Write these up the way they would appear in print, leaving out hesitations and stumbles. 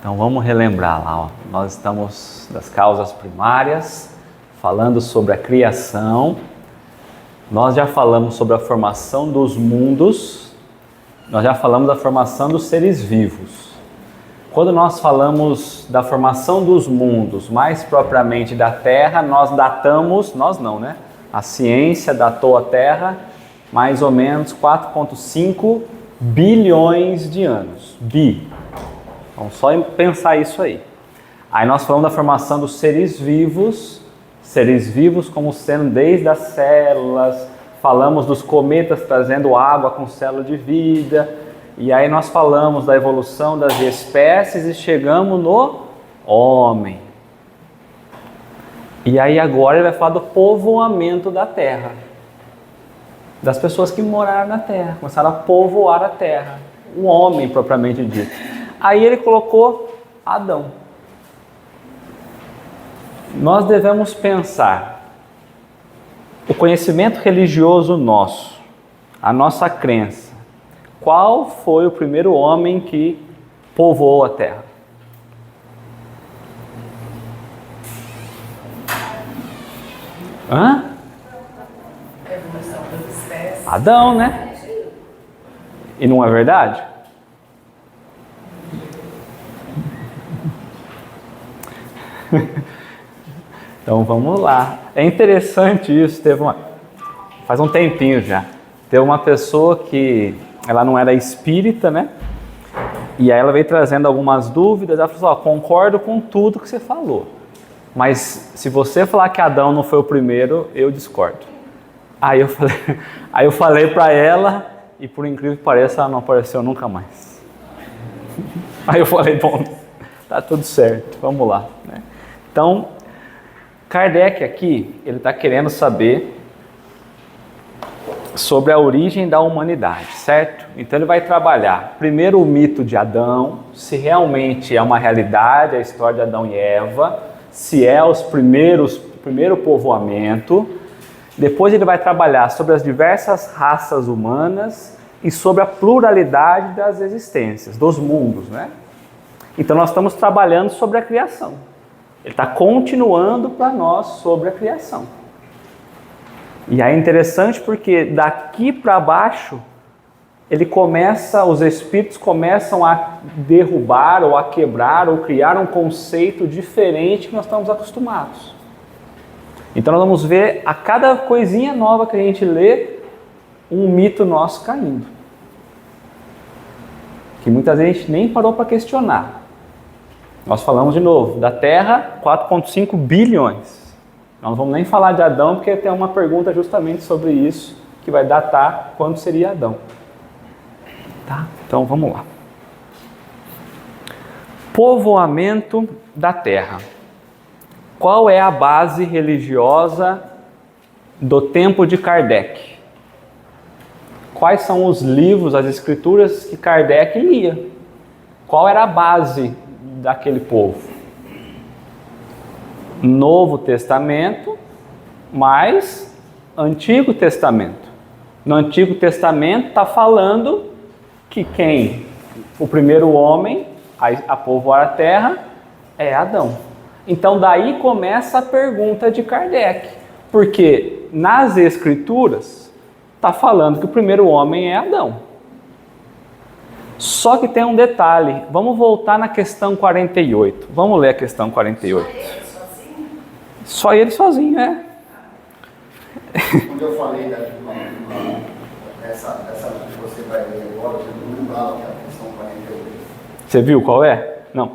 Então vamos relembrar lá, ó. Nós estamos das causas primárias, falando sobre a criação. Nós já falamos sobre a formação dos mundos, nós já falamos da formação dos seres vivos. Quando nós falamos da formação dos mundos, mais propriamente da Terra, nós datamos, nós não, né? A ciência datou a Terra mais ou menos 4,5 bilhões de anos. Vamos só pensar isso aí. Aí nós falamos da formação dos seres vivos como sendo desde as células, falamos dos cometas trazendo água com célula de vida, e aí nós falamos da evolução das espécies e chegamos no homem. E aí agora ele vai falar do povoamento da Terra, das pessoas que moraram na Terra, começaram a povoar a Terra, o homem propriamente dito. Aí ele colocou Adão. Nós devemos pensar, o conhecimento religioso nosso, a nossa crença, qual foi o primeiro homem que povoou a Terra? Hã? Adão, né? E não é verdade? Então vamos lá. É interessante isso. Faz um tempinho já. Teve uma pessoa que ela não era espírita, né? E aí ela veio trazendo algumas dúvidas. Ela falou: concordo com tudo que você falou, mas se você falar que Adão não foi o primeiro, eu discordo. Aí eu falei para ela, e por incrível que pareça, ela não apareceu nunca mais. Aí eu falei: bom, tá tudo certo, vamos lá, né? Então, Kardec aqui, ele está querendo saber sobre a origem da humanidade, certo? Então ele vai trabalhar primeiro o mito de Adão, se realmente é uma realidade a história de Adão e Eva, se é o primeiro povoamento. Depois ele vai trabalhar sobre as diversas raças humanas e sobre a pluralidade das existências, dos mundos, né? Então nós estamos trabalhando sobre a criação. Ele está continuando para nós sobre a criação. E aí é interessante porque daqui para baixo, os espíritos começam a derrubar ou a quebrar ou criar um conceito diferente que nós estamos acostumados. Então nós vamos ver a cada coisinha nova que a gente lê, um mito nosso caindo. Que muitas vezes a gente nem parou para questionar. Nós falamos de novo, da Terra, 4,5 bilhões. Nós não vamos nem falar de Adão, porque tem uma pergunta justamente sobre isso, que vai datar quando seria Adão. Tá? Então vamos lá. Povoamento da Terra. Qual é a base religiosa do tempo de Kardec? Quais são os livros, as escrituras que Kardec lia? Qual era a base daquele povo? Novo Testamento mais Antigo Testamento. No Antigo Testamento está falando que o primeiro homem a povoar a Terra é Adão. Então daí começa a pergunta de Kardec, porque nas Escrituras está falando que o primeiro homem é Adão. Só que tem um detalhe, vamos voltar na questão 48. Vamos ler a questão 48. Só ele sozinho, é. Quando eu falei essa que você vai ler agora, eu não lembrava que é a questão 48. Você viu qual é? Não.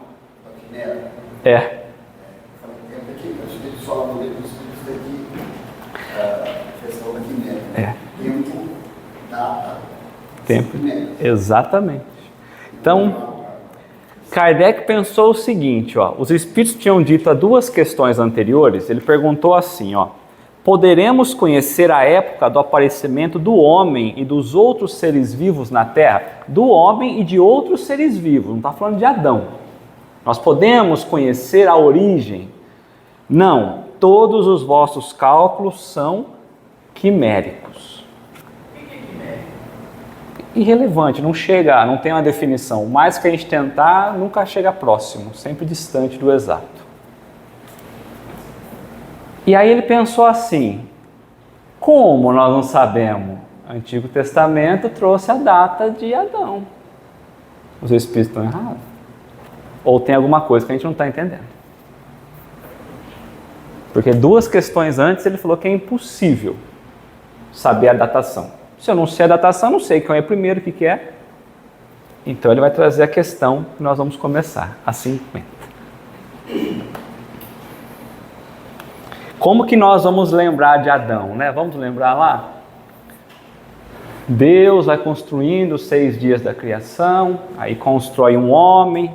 Aqui nela? É. Falei, tem aqui, eu estou só no livro dos Espíritos daqui, a questão da Quinéria. É. Tempo da Tempo. Exatamente. Então, Kardec pensou o seguinte, os espíritos tinham dito a duas questões anteriores, ele perguntou assim, poderemos conhecer a época do aparecimento do homem e dos outros seres vivos na Terra? Do homem e de outros seres vivos, não está falando de Adão. Nós podemos conhecer a origem? Não, todos os vossos cálculos são quiméricos. irrelevante, não chega, não tem uma definição. O mais que a gente tentar, nunca chega próximo, sempre distante do exato. E aí ele pensou assim, como nós não sabemos? O Antigo Testamento trouxe a data de Adão. Os Espíritos estão errados? Ou tem alguma coisa que a gente não está entendendo? Porque 2 questões antes ele falou que é impossível saber a datação. Se eu não sei a datação, não sei quem é primeiro, o que é. Então ele vai trazer a questão que nós vamos começar, a 50. Como que nós vamos lembrar de Adão, né? Vamos lembrar lá? Deus vai construindo os 6 dias da criação, aí constrói um homem,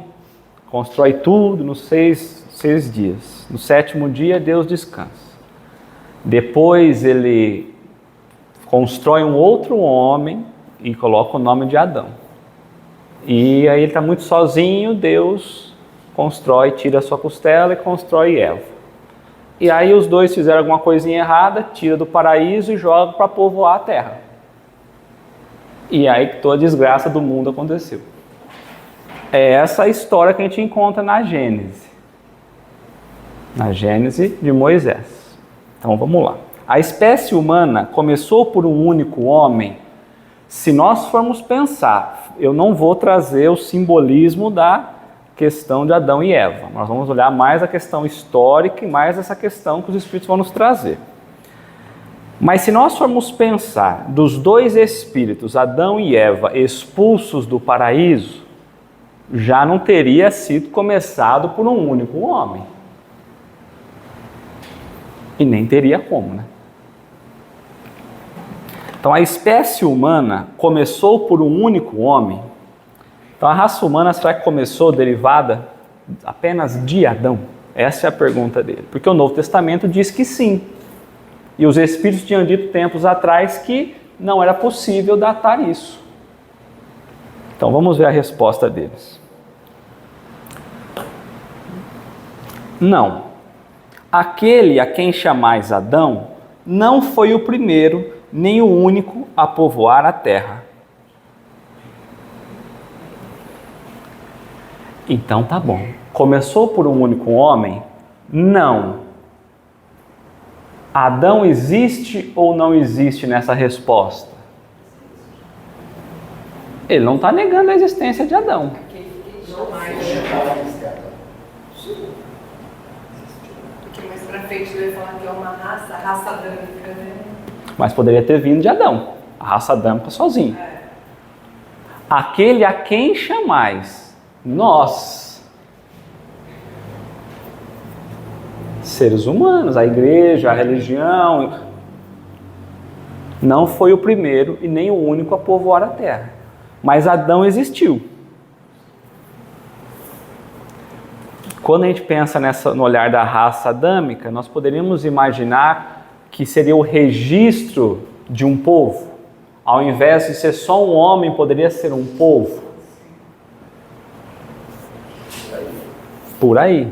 constrói tudo nos 6 dias. No 7º dia, Deus descansa. Depois ele constrói um outro homem e coloca o nome de Adão. E aí ele está muito sozinho, Deus constrói, tira a sua costela e constrói Eva. E aí os dois fizeram alguma coisinha errada, tira do paraíso e joga para povoar a terra. E aí que toda a desgraça do mundo aconteceu. É essa a história que a gente encontra na Gênese. Na Gênese de Moisés. Então vamos lá. A espécie humana começou por um único homem. Se nós formos pensar, eu não vou trazer o simbolismo da questão de Adão e Eva. Nós vamos olhar mais a questão histórica e mais essa questão que os Espíritos vão nos trazer. Mas se nós formos pensar dos 2 espíritos, Adão e Eva, expulsos do paraíso, já não teria sido começado por um único homem. E nem teria como, né? Então a espécie humana começou por um único homem. Então a raça humana, será que começou derivada apenas de Adão? Essa é a pergunta dele. Porque o Novo Testamento diz que sim. E os Espíritos tinham dito tempos atrás que não era possível datar isso. Então vamos ver a resposta deles. Não. Aquele a quem chamais Adão não foi o primeiro nem o único a povoar a terra. Então tá bom. Começou por um único homem? Não. Adão existe ou não existe nessa resposta? Ele não está negando a existência de Adão. Porque mais pra frente ele vai falar que é uma raça, a raça adâmica, né? Mas poderia ter vindo de Adão. A raça adâmica sozinha. Aquele a quem chamais, nós, seres humanos, a igreja, a religião, não foi o primeiro e nem o único a povoar a terra. Mas Adão existiu. Quando a gente pensa no olhar da raça adâmica, nós poderíamos imaginar que seria o registro de um povo. Ao invés de ser só um homem, poderia ser um povo. Por aí.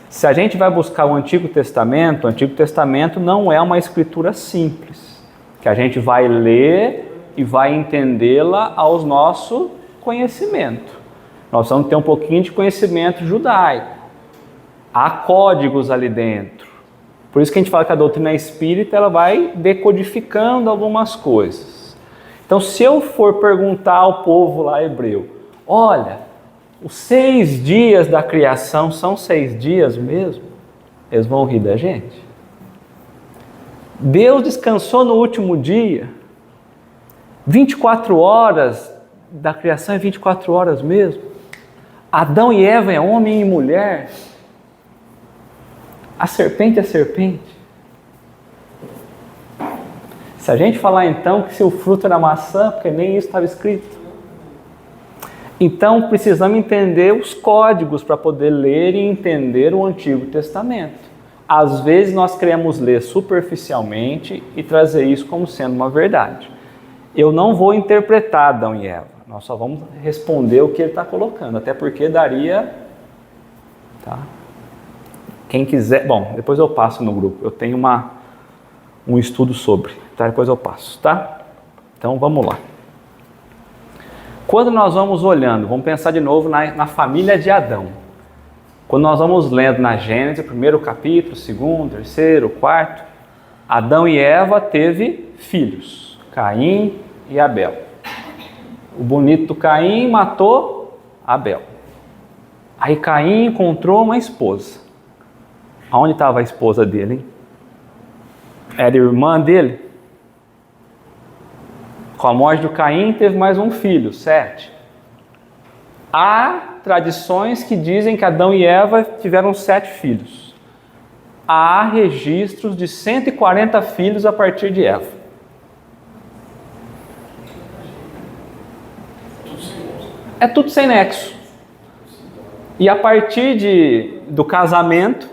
Se a gente vai buscar o Antigo Testamento não é uma escritura simples, que a gente vai ler e vai entendê-la aos nosso conhecimento. Nós vamos ter um pouquinho de conhecimento judaico. Há códigos ali dentro. Por isso que a gente fala que a doutrina espírita ela vai decodificando algumas coisas. Então, se eu for perguntar ao povo lá hebreu, olha, os 6 dias da criação são 6 dias mesmo? Eles vão rir da gente. Deus descansou no último dia. 24 horas da criação é 24 horas mesmo? Adão e Eva é homem e mulher? A serpente é serpente? Se a gente falar então que se o fruto era maçã, porque nem isso estava escrito. Então precisamos entender os códigos para poder ler e entender o Antigo Testamento. Às vezes nós queremos ler superficialmente e trazer isso como sendo uma verdade. Eu não vou interpretar Adão e Eva, nós só vamos responder o que ele está colocando, até porque daria... Tá? Quem quiser... Bom, depois eu passo no grupo, eu tenho um estudo sobre, tá? Depois eu passo, tá? Então vamos lá. quando nós vamos olhando, vamos pensar de novo na família de Adão. Quando nós vamos lendo na Gênesis, primeiro capítulo, segundo, terceiro, quarto, Adão e Eva teve filhos, Caim e Abel. O bonito do Caim matou Abel. Aí Caim encontrou uma esposa. Aonde estava a esposa dele, hein? Era irmã dele? Com a morte do Caim, teve mais um filho, Sete. Há tradições que dizem que Adão e Eva tiveram 7 filhos. Há registros de 140 filhos a partir de Eva. É tudo sem nexo. E a partir do casamento,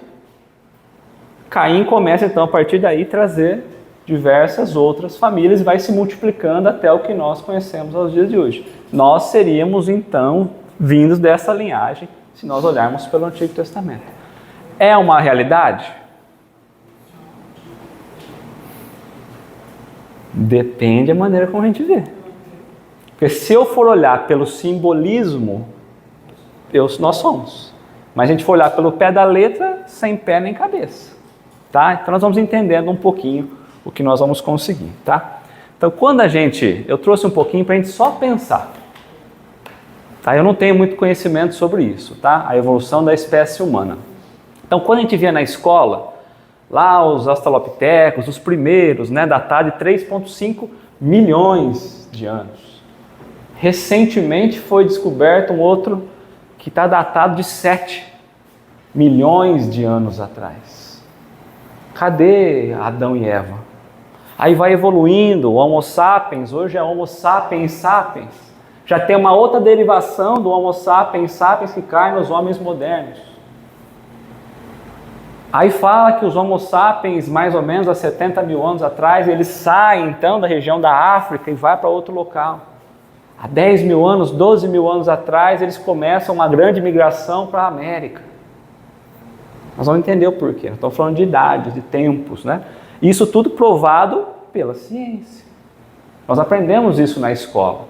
Caim começa então a partir daí trazer diversas outras famílias e vai se multiplicando até o que nós conhecemos aos dias de hoje. Nós seríamos então vindos dessa linhagem, se nós olharmos pelo Antigo Testamento. É uma realidade? Depende da maneira como a gente vê. Porque se eu for olhar pelo simbolismo, nós somos. Mas se a gente for olhar pelo pé da letra, sem pé nem cabeça. Tá? Então nós vamos entendendo um pouquinho o que nós vamos conseguir. Tá? Então quando eu trouxe um pouquinho para a gente só pensar. Tá? Eu não tenho muito conhecimento sobre isso, tá? A evolução da espécie humana. Então quando a gente via na escola, lá os australopitecos, os primeiros, né, datados de 3,5 milhões de anos. Recentemente foi descoberto um outro que está datado de 7 milhões de anos atrás. Cadê Adão e Eva? Aí vai evoluindo, o Homo sapiens, hoje é Homo sapiens sapiens. Já tem uma outra derivação do Homo sapiens sapiens que cai nos homens modernos. Aí fala que os Homo sapiens, mais ou menos há 70 mil anos atrás, eles saem então da região da África e vai para outro local. Há 10 mil anos, 12 mil anos atrás, eles começam uma grande migração para a América. Nós vamos entender o porquê. Nós estamos falando de idades, de tempos, né? Isso tudo provado pela ciência. Nós aprendemos isso na escola.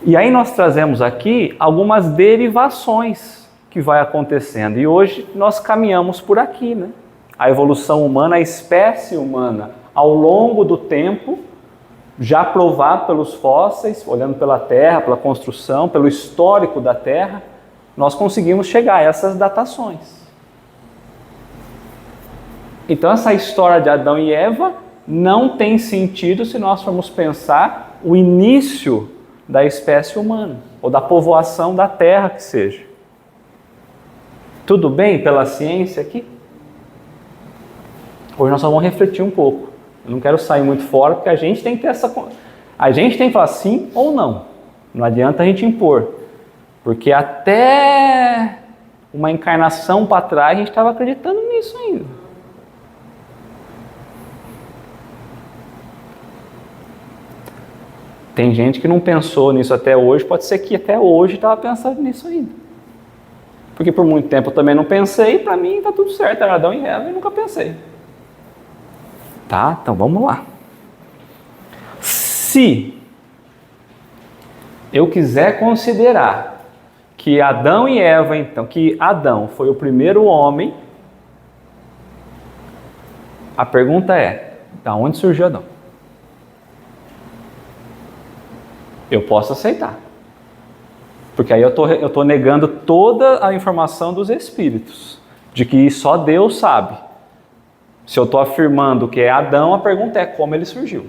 E aí nós trazemos aqui algumas derivações que vai acontecendo. E hoje nós caminhamos por aqui, né? A evolução humana, a espécie humana, ao longo do tempo, já provado pelos fósseis, olhando pela Terra, pela construção, pelo histórico da Terra, nós conseguimos chegar a essas datações. Então essa história de Adão e Eva não tem sentido se nós formos pensar o início da espécie humana, ou da povoação da Terra que seja. Tudo bem pela ciência aqui? Hoje nós só vamos refletir um pouco. Eu não quero sair muito fora, porque a gente tem que ter a gente tem que falar sim ou não. Não adianta a gente impor. Porque até uma encarnação para trás a gente estava acreditando nisso ainda. Tem gente que não pensou nisso até hoje, pode ser que até hoje estava pensando nisso ainda. Porque por muito tempo eu também não pensei, para mim está tudo certo, era Adão e Eva e nunca pensei. Tá? Então vamos lá. Se eu quiser considerar que Adão e Eva, então, que Adão foi o primeiro homem, a pergunta é, da onde surgiu Adão? Eu posso aceitar. Porque aí eu estou negando toda a informação dos espíritos, de que só Deus sabe. Se eu estou afirmando que é Adão, a pergunta é como ele surgiu.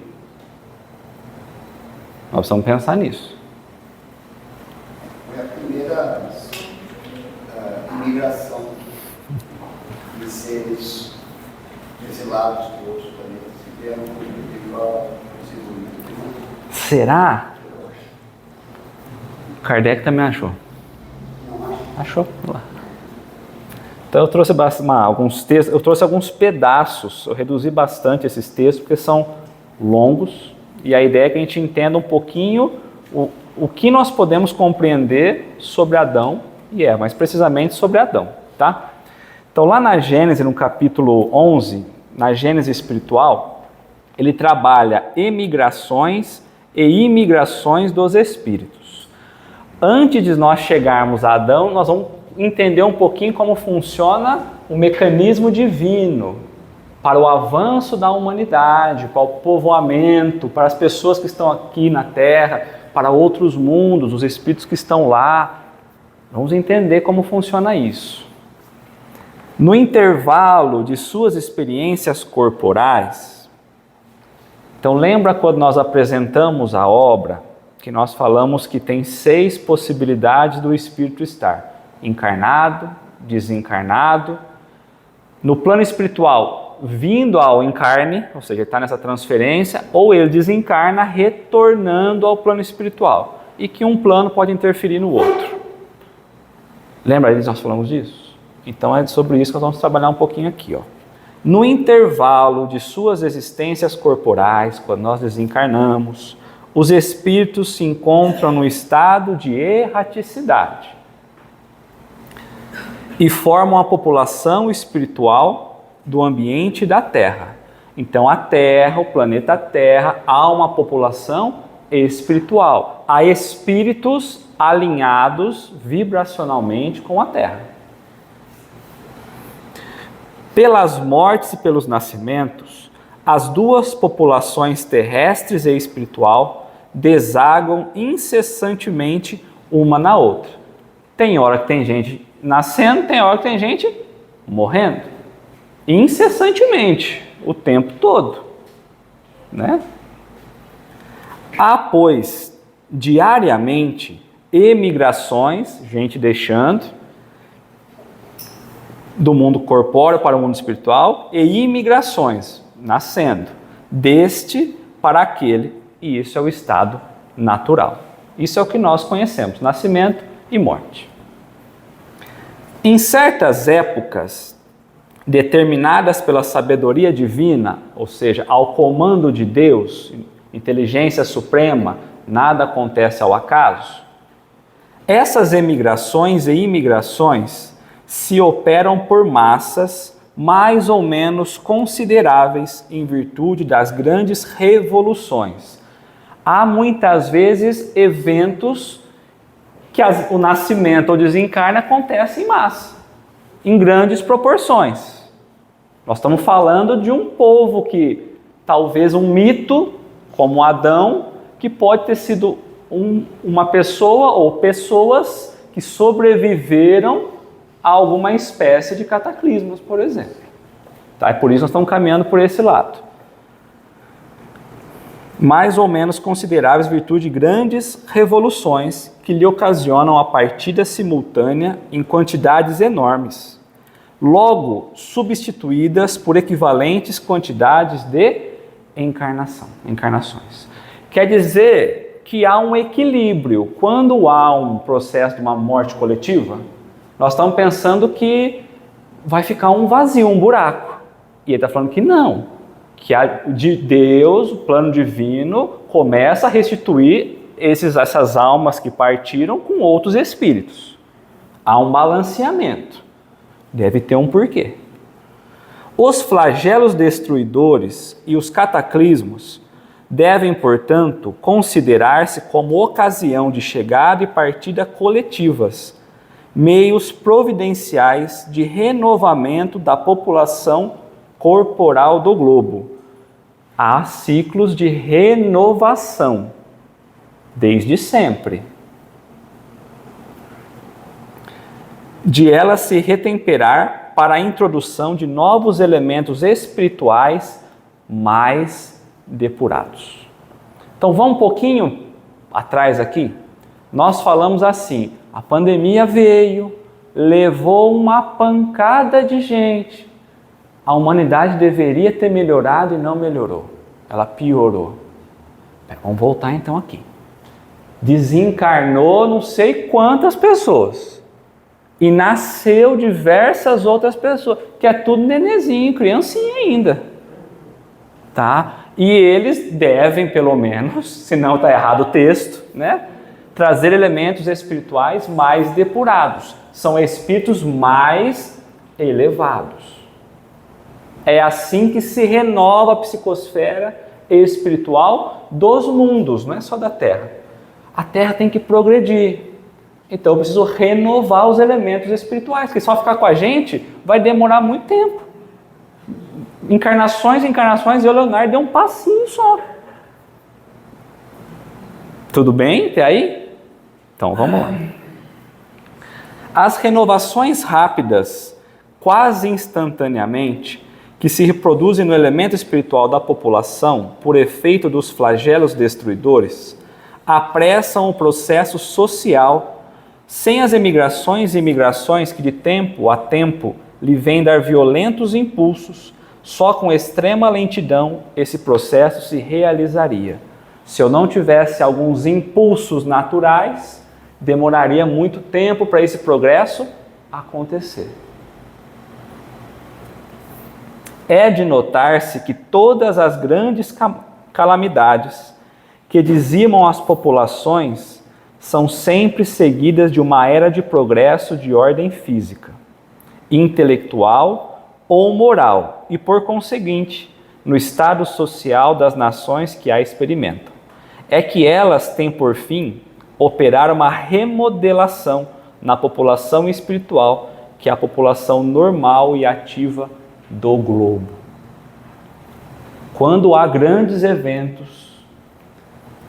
Nós precisamos pensar nisso. Foi a primeira imigração de seres exilados de outros planetas que vieram para o Será? Kardec também achou. Achou? Lá. Então eu trouxe alguns textos, eu trouxe alguns pedaços, eu reduzi bastante esses textos porque são longos e a ideia é que a gente entenda um pouquinho o que nós podemos compreender sobre Adão e Eva, mais precisamente sobre Adão, tá? Então lá na Gênesis, no capítulo 11, na Gênesis espiritual, ele trabalha emigrações e imigrações dos espíritos. Antes de nós chegarmos a Adão, nós vamos entender um pouquinho como funciona o mecanismo divino para o avanço da humanidade, para o povoamento, para as pessoas que estão aqui na Terra, para outros mundos, os espíritos que estão lá. Vamos entender como funciona isso. No intervalo de suas experiências corporais, então lembra quando nós apresentamos a obra, que nós falamos que tem 6 possibilidades do espírito estar: encarnado, desencarnado, no plano espiritual, vindo ao encarne, ou seja, está nessa transferência, ou ele desencarna retornando ao plano espiritual, e que um plano pode interferir no outro. Lembra que nós falamos disso? Então é sobre isso que nós vamos trabalhar um pouquinho aqui, ó. No intervalo de suas existências corporais, quando nós desencarnamos, os espíritos se encontram no estado de erraticidade e formam a população espiritual do ambiente da Terra. Então a Terra, o planeta Terra, há uma população espiritual. Há espíritos alinhados vibracionalmente com a Terra. Pelas mortes e pelos nascimentos, as duas populações terrestres e espiritual desaguam incessantemente uma na outra. Tem hora que tem gente nascendo, tem hora que tem gente morrendo. Incessantemente, o tempo todo, né? Há, pois, diariamente emigrações, gente deixando do mundo corpóreo para o mundo espiritual, e imigrações, nascendo deste para aquele, e isso é o estado natural. Isso é o que nós conhecemos, nascimento e morte. Em certas épocas, determinadas pela sabedoria divina, ou seja, ao comando de Deus, inteligência suprema, nada acontece ao acaso, essas emigrações e imigrações se operam por massas mais ou menos consideráveis em virtude das grandes revoluções. Há muitas vezes eventos que o nascimento ou desencarne acontece em massa, em grandes proporções. Nós estamos falando de um povo que, talvez um mito, como Adão, que pode ter sido uma pessoa ou pessoas que sobreviveram a alguma espécie de cataclismos, por exemplo. Tá? E por isso nós estamos caminhando por esse lado. Mais ou menos consideráveis em virtude de grandes revoluções que lhe ocasionam a partida simultânea em quantidades enormes, logo substituídas por equivalentes quantidades de encarnações. Quer dizer que há um equilíbrio. Quando há um processo de uma morte coletiva, nós estamos pensando que vai ficar um vazio, um buraco. E ele está falando que não, que de Deus, o plano divino, começa a restituir essas almas que partiram com outros espíritos. Há um balanceamento. Deve ter um porquê. Os flagelos destruidores e os cataclismos devem, portanto, considerar-se como ocasião de chegada e partida coletivas, meios providenciais de renovamento da população corporal do globo. Há ciclos de renovação, desde sempre. De ela se retemperar para a introdução de novos elementos espirituais mais depurados. Então vamos um pouquinho atrás aqui. Nós falamos assim, a pandemia veio, levou uma pancada de gente. A humanidade deveria ter melhorado e não melhorou. Ela piorou. Vamos voltar então aqui. Desencarnou não sei quantas pessoas. E nasceu diversas outras pessoas, que é tudo nenezinho, criancinha ainda. Tá? E eles devem, pelo menos, se não está errado o texto, né? Trazer elementos espirituais mais depurados. São espíritos mais elevados. É assim que se renova a psicosfera espiritual dos mundos, não é só da Terra. A Terra tem que progredir. Então eu preciso renovar os elementos espirituais, porque só ficar com a gente vai demorar muito tempo. Encarnações, e o Leonardo deu um passinho só. Tudo bem até aí? Então vamos lá. As renovações rápidas, quase instantaneamente, que se reproduzem no elemento espiritual da população por efeito dos flagelos destruidores, apressam o processo social sem as emigrações e imigrações que de tempo a tempo lhe vêm dar violentos impulsos. Só com extrema lentidão esse processo se realizaria. Se eu não tivesse alguns impulsos naturais, demoraria muito tempo para esse progresso acontecer. É de notar-se que todas as grandes calamidades que dizimam as populações são sempre seguidas de uma era de progresso de ordem física, intelectual ou moral e, por conseguinte, no estado social das nações que a experimentam. É que elas têm por fim operar uma remodelação na população espiritual, que é a população normal e ativa do globo. Quando há grandes eventos,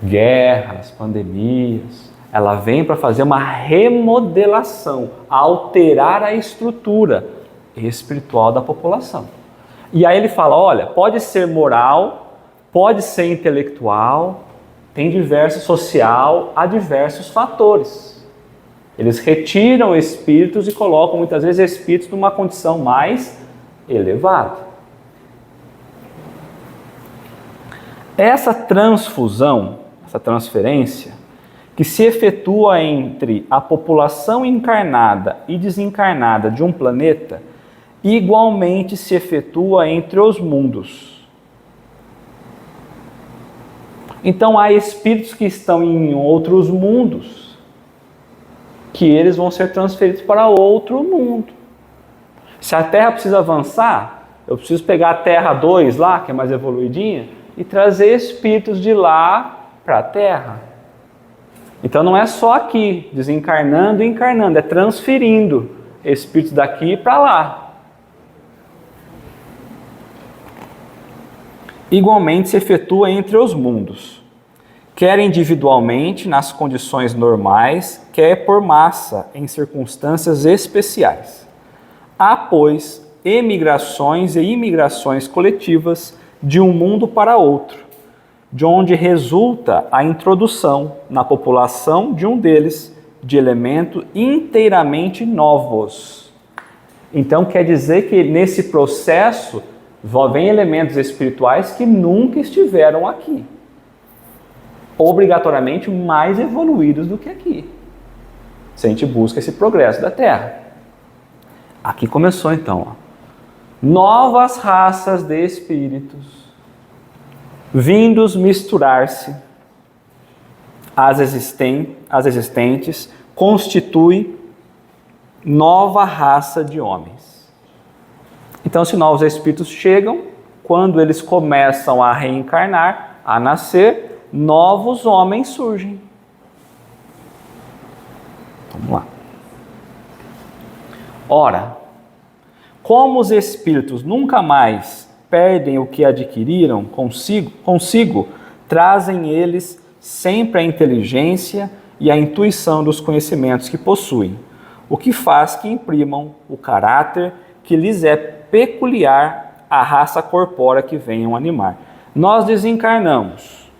guerras, pandemias, ela vem para fazer uma remodelação, alterar a estrutura espiritual da população. E aí ele fala, olha, pode ser moral, pode ser intelectual, tem diverso social, há diversos fatores. Eles retiram espíritos e colocam muitas vezes espíritos numa condição mais elevada. Essa transfusão, essa transferência, que se efetua entre a população encarnada e desencarnada de um planeta, igualmente se efetua entre os mundos. Então há espíritos que estão em outros mundos, que eles vão ser transferidos para outro mundo. Se a Terra precisa avançar, eu preciso pegar a Terra 2 lá, que é mais evoluidinha, e trazer espíritos de lá para a Terra. Então não é só aqui, desencarnando e encarnando, é transferindo espíritos daqui para lá. Igualmente se efetua entre os mundos, quer individualmente nas condições normais, quer por massa em circunstâncias especiais. Há, pois, emigrações e imigrações coletivas de um mundo para outro, de onde resulta a introdução na população de um deles de elementos inteiramente novos. Então quer dizer que nesse processo vêm elementos espirituais que nunca estiveram aqui, obrigatoriamente mais evoluídos do que aqui, se a gente busca esse progresso da Terra. Aqui começou então, novas raças de espíritos vindos misturar-se às existentes, constitui nova raça de homens. Então, se novos espíritos chegam, quando eles começam a reencarnar, a nascer, novos homens surgem. Vamos lá. Ora, como os espíritos nunca mais perdem o que adquiriram consigo, trazem eles sempre a inteligência e a intuição dos conhecimentos que possuem, o que faz que imprimam o caráter que lhes é peculiar à raça corpórea que venham animar. Nós desencarnamos.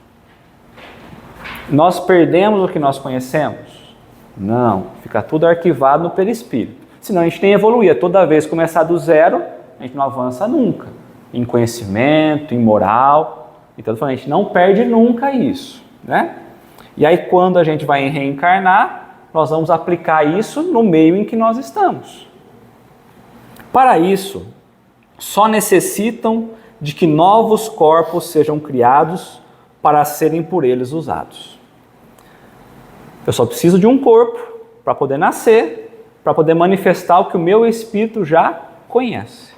Nós perdemos o que nós conhecemos? Não, fica tudo arquivado no perispírito. Senão a gente tem que evoluir. Toda vez que começar do zero, a gente não avança nunca. Em conhecimento, em moral. Então a gente não perde nunca isso, né? E aí quando a gente vai reencarnar, nós vamos aplicar isso no meio em que nós estamos. Para isso, só necessitam de que novos corpos sejam criados para serem por eles usados. Eu só preciso de um corpo para poder nascer, para poder manifestar o que o meu espírito já conhece.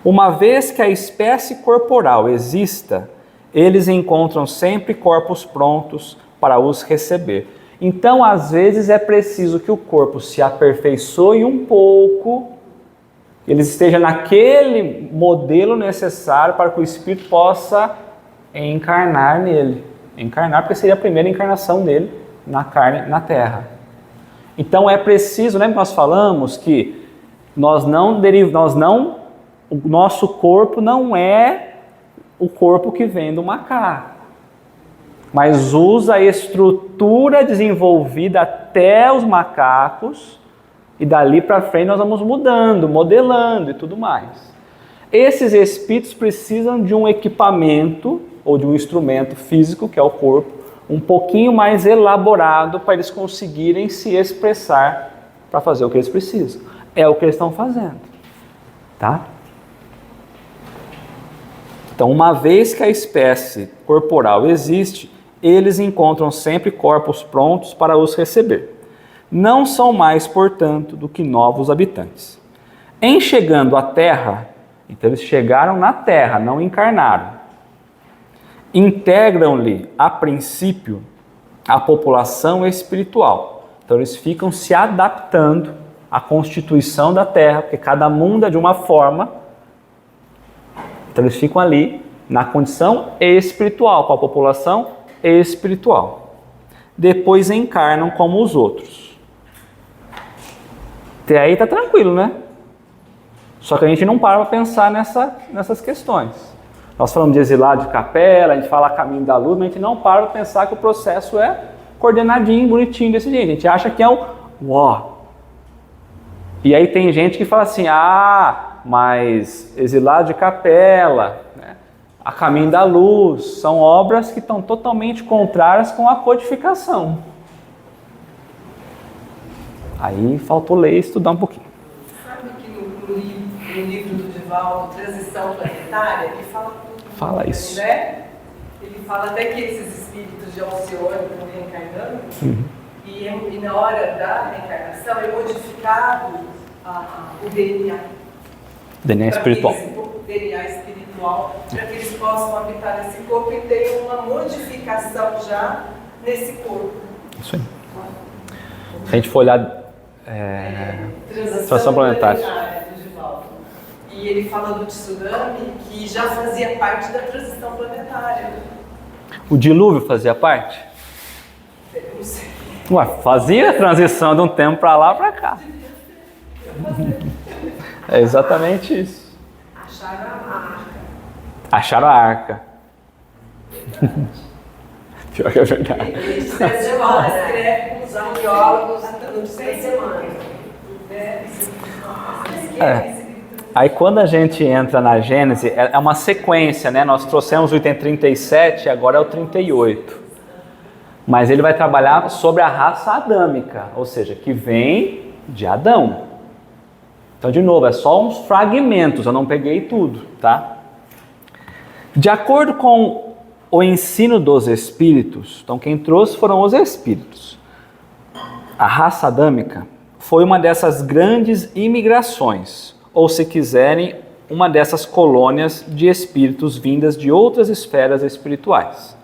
Uma vez que a espécie corporal exista, eles encontram sempre corpos prontos para os receber. Então, às vezes, é preciso que o corpo se aperfeiçoe um pouco, ele esteja naquele modelo necessário para que o espírito possa encarnar nele. Encarnar, porque seria a primeira encarnação dele na carne, na terra. Então, é preciso, lembra que nós falamos que o nosso corpo não é o corpo que vem do macaco, mas usa a estrutura desenvolvida até os macacos, e dali para frente nós vamos mudando, modelando e tudo mais. Esses espíritos precisam de um equipamento, ou de um instrumento físico, que é o corpo, um pouquinho mais elaborado para eles conseguirem se expressar para fazer o que eles precisam. É o que eles estão fazendo. Tá? Então, uma vez que a espécie corporal existe, eles encontram sempre corpos prontos para os receber. Não são mais, portanto, do que novos habitantes. Em chegando à Terra, então eles chegaram na Terra, não encarnaram. Integram-lhe, a princípio, a população espiritual. Então eles ficam se adaptando à constituição da Terra, porque cada mundo é de uma forma. Então eles ficam ali na condição espiritual, com a população espiritual. Depois encarnam como os outros. Até aí está tranquilo, né? Só que a gente não para pensar nessas questões. Nós falamos de exilado de capela, a gente fala caminho da luz, mas a gente não para pensar que o processo é coordenadinho, bonitinho desse jeito. A gente acha que é o uó. E aí tem gente que fala assim, mas exilado de capela, né? A caminho da luz, são obras que estão totalmente contrárias com a codificação. Aí faltou ler e estudar um pouquinho. Sabe que no livro do Divaldo, Transição Planetária, ele fala isso. Né? Ele fala até que esses espíritos de Alcione estão reencarnando, e na hora da reencarnação é modificado o DNA. DNA espiritual. O DNA espiritual, para que eles possam habitar nesse corpo e tenham uma modificação já nesse corpo. Isso aí. Se a gente for olhar Transição Planetária. E ele fala do tsunami, que já fazia parte da transição planetária. O dilúvio fazia parte? Eu não sei. Ué, fazia a transição de um tempo para lá para cá. É exatamente isso. Acharam a arca. Acharam a arca. Pior que é verdade. Escreve com os arqueólogos há 6 semanas. Aí quando a gente entra na Gênese, é uma sequência, né? Nós trouxemos o item 37, agora é o 38. Mas ele vai trabalhar sobre a raça adâmica, ou seja, que vem de Adão. Então, de novo, é só uns fragmentos, eu não peguei tudo, tá? De acordo com o ensino dos espíritos, então quem trouxe foram os espíritos. A raça adâmica foi uma dessas grandes imigrações, ou se quiserem, uma dessas colônias de espíritos vindas de outras esferas espirituais,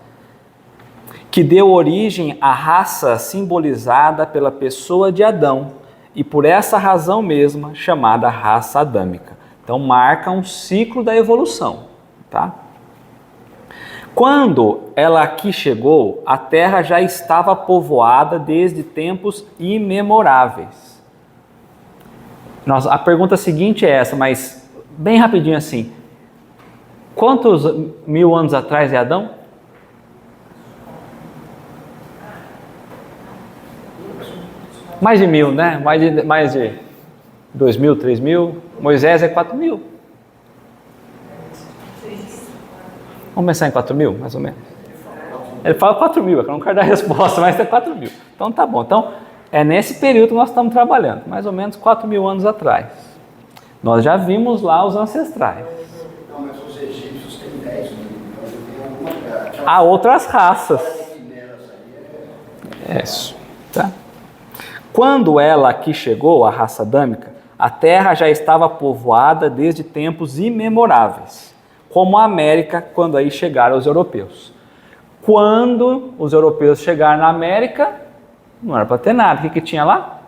que deu origem à raça simbolizada pela pessoa de Adão, e por essa razão mesma chamada raça adâmica. Então marca um ciclo da evolução, tá? Quando ela aqui chegou, a Terra já estava povoada desde tempos imemoráveis. A pergunta seguinte é essa, mas bem rapidinho assim. Quantos 1000 anos atrás é Adão? Mais de 1000, né? Mais de 2000, 3000. Moisés é 4000. Vamos pensar em 4000, mais ou menos? Ele fala 4000, eu não quero dar a resposta, mas é 4000. Então tá bom. Então é nesse período que nós estamos trabalhando, mais ou menos 4000 anos atrás. Nós já vimos lá os ancestrais. Não, mas os egípcios têm 10 mil, então tem alguma... Há outras raças. Isso, tá? Quando ela aqui chegou, a raça adâmica, a Terra já estava povoada desde tempos imemoráveis, como a América, quando aí chegaram os europeus. Quando os europeus chegaram na América, Não era para ter nada. O que tinha lá?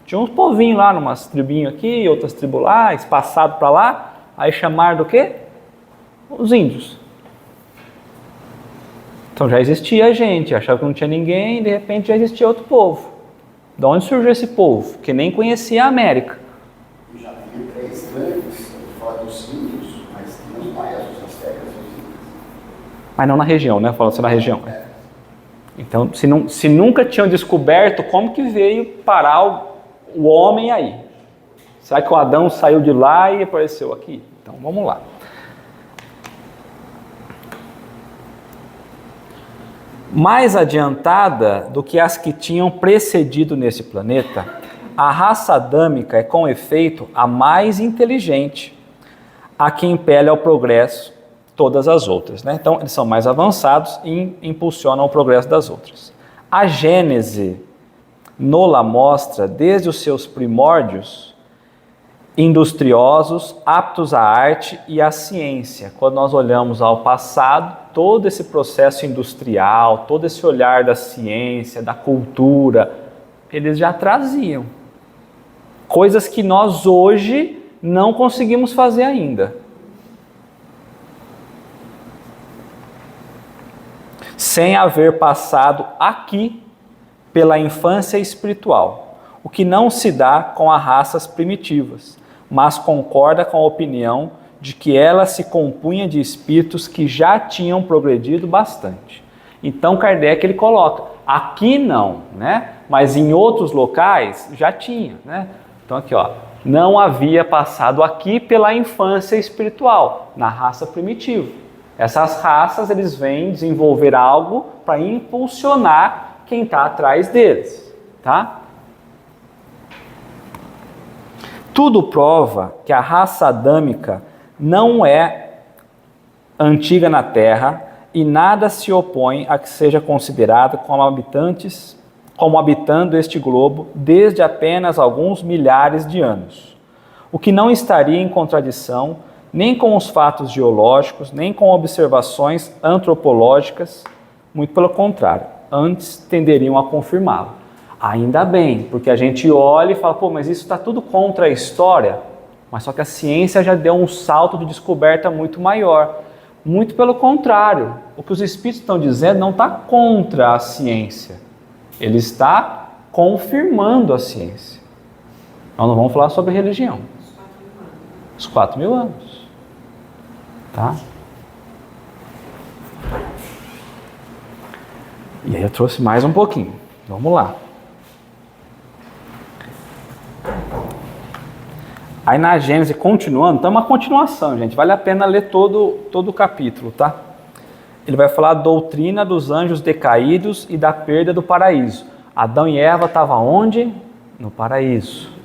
Tinha uns povinhos lá, umas tribinhos aqui, outras tribos lá, espaçado para lá. Aí chamaram do quê? Os índios. Então já existia gente, achava que não tinha ninguém, e de repente já existia outro povo. De onde surgiu esse povo? Que nem conhecia a América. Já tem 3 tribos, fora dos índios, mas tem os maias, os astecas e os índios. Mas não na região, né? Falando assim na região. Então, se nunca tinham descoberto, como que veio parar o homem aí? Será que o Adão saiu de lá e apareceu aqui? Então, vamos lá. Mais adiantada do que as que tinham precedido nesse planeta, a raça adâmica é, com efeito, a mais inteligente, a que impele ao progresso todas as outras, né? Então, eles são mais avançados e impulsionam o progresso das outras. A Gênese nola mostra, desde os seus primórdios, industriosos, aptos à arte e à ciência. Quando nós olhamos ao passado, todo esse processo industrial, todo esse olhar da ciência, da cultura, eles já traziam coisas que nós hoje não conseguimos fazer ainda. Sem haver passado aqui pela infância espiritual, o que não se dá com as raças primitivas, mas concorda com a opinião de que ela se compunha de espíritos que já tinham progredido bastante. Então Kardec ele coloca, aqui não, né? Mas em outros locais já tinha, né? Então aqui, ó, não havia passado aqui pela infância espiritual, na raça primitiva. Essas raças eles vêm desenvolver algo para impulsionar quem está atrás deles, tá? Tudo prova que a raça adâmica não é antiga na Terra e nada se opõe a que seja considerada como habitando este globo desde apenas alguns milhares de anos, o que não estaria em contradição nem com os fatos geológicos, nem com observações antropológicas, muito pelo contrário, antes tenderiam a confirmá-lo. Ainda bem, porque a gente olha e fala, pô, mas isso está tudo contra a história, mas só que a ciência já deu um salto de descoberta muito maior. Muito pelo contrário, o que os espíritos estão dizendo não está contra a ciência, ele está confirmando a ciência. Nós não vamos falar sobre religião. Os 4.000 anos. Tá? E aí eu trouxe mais um pouquinho. Vamos lá. Aí na Gênesis, continuando, então é uma continuação, gente. Vale a pena ler todo o capítulo, tá? Ele vai falar da doutrina dos anjos decaídos e da perda do paraíso. Adão e Eva estavam onde? No paraíso.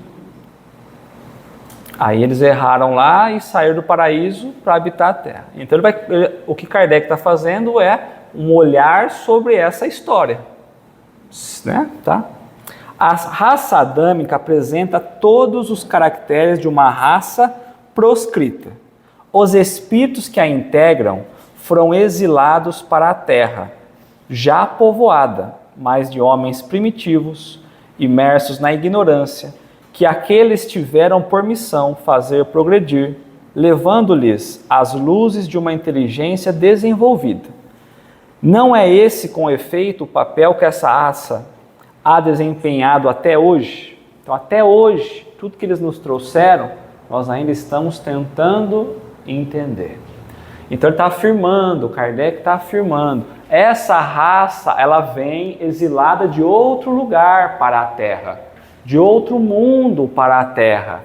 Aí eles erraram lá e saíram do paraíso para habitar a terra. Então o que Kardec está fazendo é um olhar sobre essa história, né? Tá? A raça adâmica apresenta todos os caracteres de uma raça proscrita. Os espíritos que a integram foram exilados para a terra, já povoada, mas de homens primitivos, imersos na ignorância, que aqueles tiveram por missão fazer progredir, levando-lhes as luzes de uma inteligência desenvolvida. Não é esse, com efeito, o papel que essa raça há desempenhado até hoje? Então, até hoje, tudo que eles nos trouxeram, nós ainda estamos tentando entender. Então, ele está afirmando, Kardec está afirmando, essa raça, ela vem exilada de outro lugar para a Terra, de outro mundo para a Terra,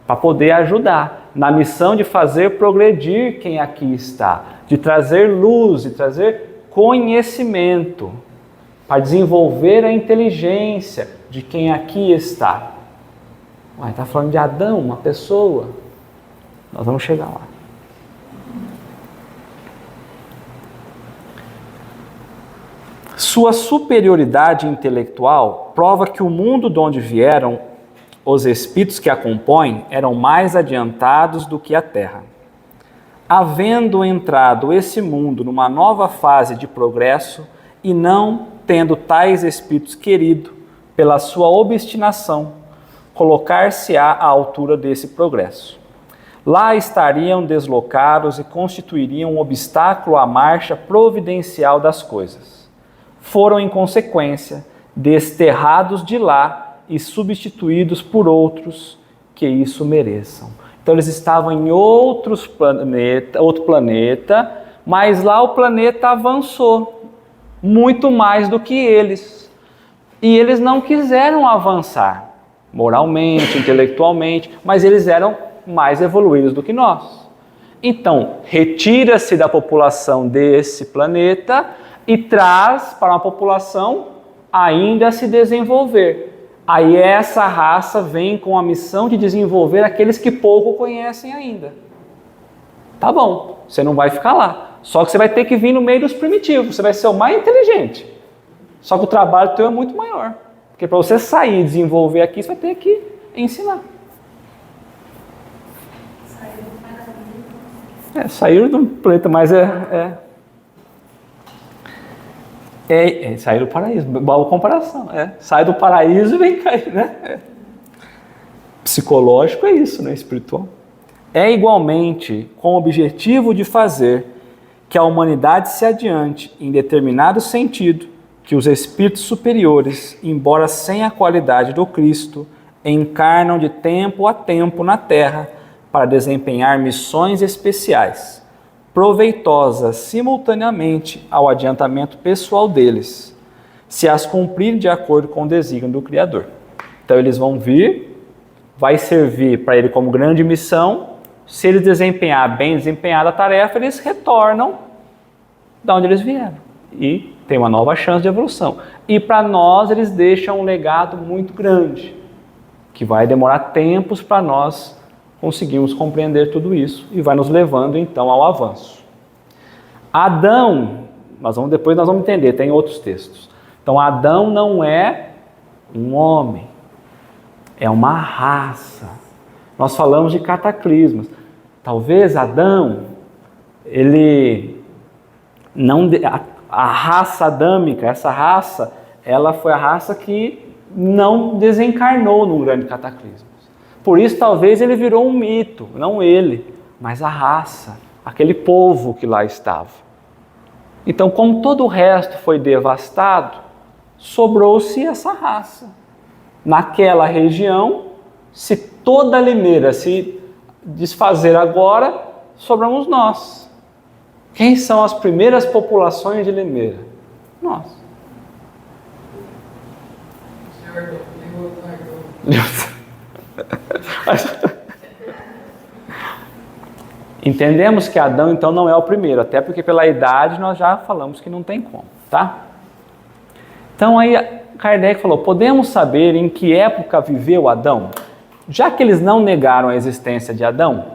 para poder ajudar na missão de fazer progredir quem aqui está, de trazer luz, de trazer conhecimento, para desenvolver a inteligência de quem aqui está. Está falando de Adão, uma pessoa. Nós vamos chegar lá. Sua superioridade intelectual prova que o mundo de onde vieram os espíritos que a compõem eram mais adiantados do que a Terra. Havendo entrado esse mundo numa nova fase de progresso e não tendo tais espíritos querido, pela sua obstinação, colocar-se-á à altura desse progresso. Lá estariam deslocados e constituiriam um obstáculo à marcha providencial das coisas. Foram, em consequência, desterrados de lá e substituídos por outros que isso mereçam. Então eles estavam em outro planeta, mas lá o planeta avançou muito mais do que eles. E eles não quiseram avançar moralmente, intelectualmente, mas eles eram mais evoluídos do que nós. Então, retira-se da população desse planeta e traz para uma população ainda a se desenvolver. Aí essa raça vem com a missão de desenvolver aqueles que pouco conhecem ainda. Tá bom, você não vai ficar lá. Só que você vai ter que vir no meio dos primitivos, você vai ser o mais inteligente. Só que o trabalho teu é muito maior. Porque para você sair e desenvolver aqui, você vai ter que ensinar. Saíram do planeta, mas sair do paraíso, boa comparação. Sai do paraíso e vem cair, né? Psicológico é isso, né? Espiritual. É igualmente com o objetivo de fazer que a humanidade se adiante em determinado sentido, que os espíritos superiores, embora sem a qualidade do Cristo, encarnam de tempo a tempo na Terra para desempenhar missões especiais, proveitosas simultaneamente ao adiantamento pessoal deles, se as cumprir de acordo com o desígnio do Criador. Então eles vão vir, vai servir para ele como grande missão. Se eles desempenhar bem desempenhada a tarefa, eles retornam de onde eles vieram e tem uma nova chance de evolução. E para nós eles deixam um legado muito grande, que vai demorar tempos para nós conseguirmos compreender tudo isso e vai nos levando então ao avanço. Adão, depois nós vamos entender, tem outros textos. Então Adão não é um homem, é uma raça. Nós falamos de cataclismos. Talvez Adão, a raça adâmica, essa raça, ela foi a raça que não desencarnou no grande cataclismo. Por isso talvez ele virou um mito, não ele, mas a raça, aquele povo que lá estava. Então, como todo o resto foi devastado, sobrou-se essa raça. Naquela região, se toda a Limeira se desfazer agora, sobramos nós. Quem são as primeiras populações de Limeira? Nós. Entendemos que Adão então não é o primeiro, até porque pela idade nós já falamos que não tem como, tá? Então aí Kardec falou, podemos saber em que época viveu Adão? Já que eles não negaram a existência de Adão,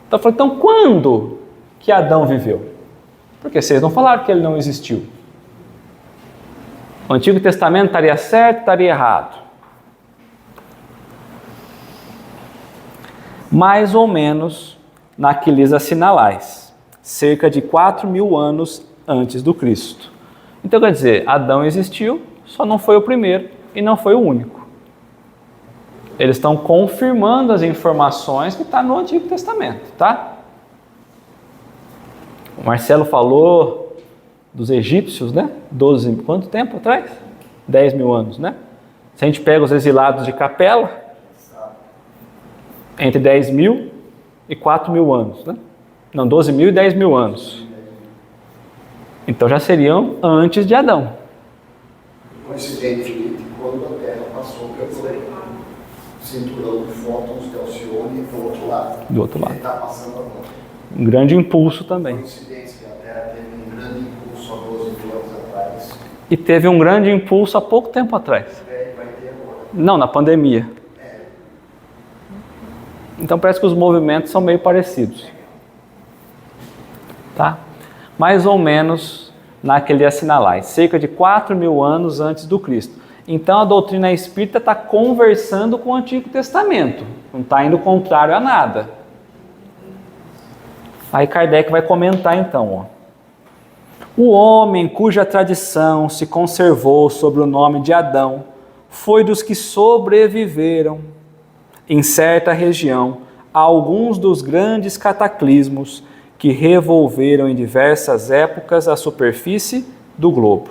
então quando que Adão viveu? Porque vocês não falaram que ele não existiu. O Antigo Testamento estaria certo, estaria errado. Mais ou menos naqueles assinalais, cerca de 4.000 anos antes do Cristo. Então quer dizer, Adão existiu, só não foi o primeiro e não foi o único. Eles estão confirmando as informações que estão no Antigo Testamento, tá? O Marcelo falou dos egípcios, né? Quanto tempo atrás? 10.000 anos, né? Se a gente pega os exilados de Capela, entre 10.000 e 4.000 anos, né? Não, 12.000 e 10.000 anos. Então já seriam antes de Adão. Coincidentemente, quando a Terra passou pelo cinturão de fótons de Alcione do outro lado. Do outro lado. Ele está passando agora. Um grande impulso também. Coincidência, a Terra teve um grande impulso há 12.000 anos atrás. E teve um grande impulso há pouco tempo atrás. Vai ter agora. Não, na pandemia. Então parece que os movimentos são meio parecidos. Tá? Mais ou menos naquele assinalais, cerca de 4.000 anos antes do Cristo. Então a doutrina espírita está conversando com o Antigo Testamento, não está indo contrário a nada. Aí Kardec vai comentar então. O homem cuja tradição se conservou sob o nome de Adão foi dos que sobreviveram em certa região a alguns dos grandes cataclismos que revolveram em diversas épocas a superfície do globo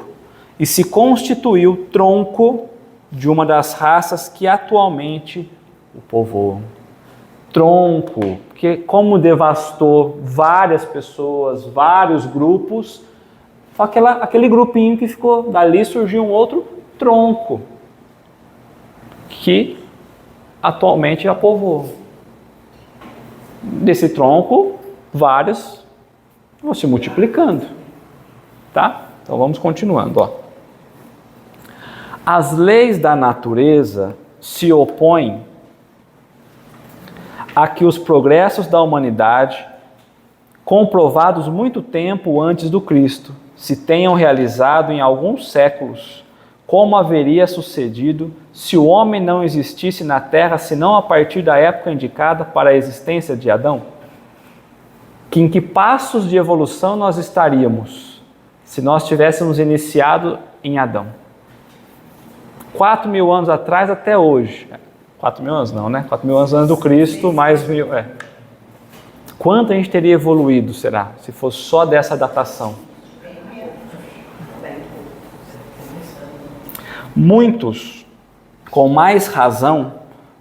e se constituiu tronco de uma das raças que atualmente o povoam. Tronco, que como devastou várias pessoas, vários grupos, foi aquele grupinho que ficou, dali surgiu um outro tronco, que atualmente a povoa. Desse tronco, vários vão se multiplicando, tá? Então vamos continuando, ó. As leis da natureza se opõem a que os progressos da humanidade, comprovados muito tempo antes do Cristo, se tenham realizado em alguns séculos, como haveria sucedido se o homem não existisse na Terra senão a partir da época indicada para a existência de Adão? Em que passos de evolução nós estaríamos se nós tivéssemos iniciado em Adão? 4.000 anos atrás até hoje. 4.000 anos não, né? 4.000 anos antes do Cristo, mais 1.000. Quanto a gente teria evoluído, será? Se fosse só dessa datação. Muitos, com mais razão,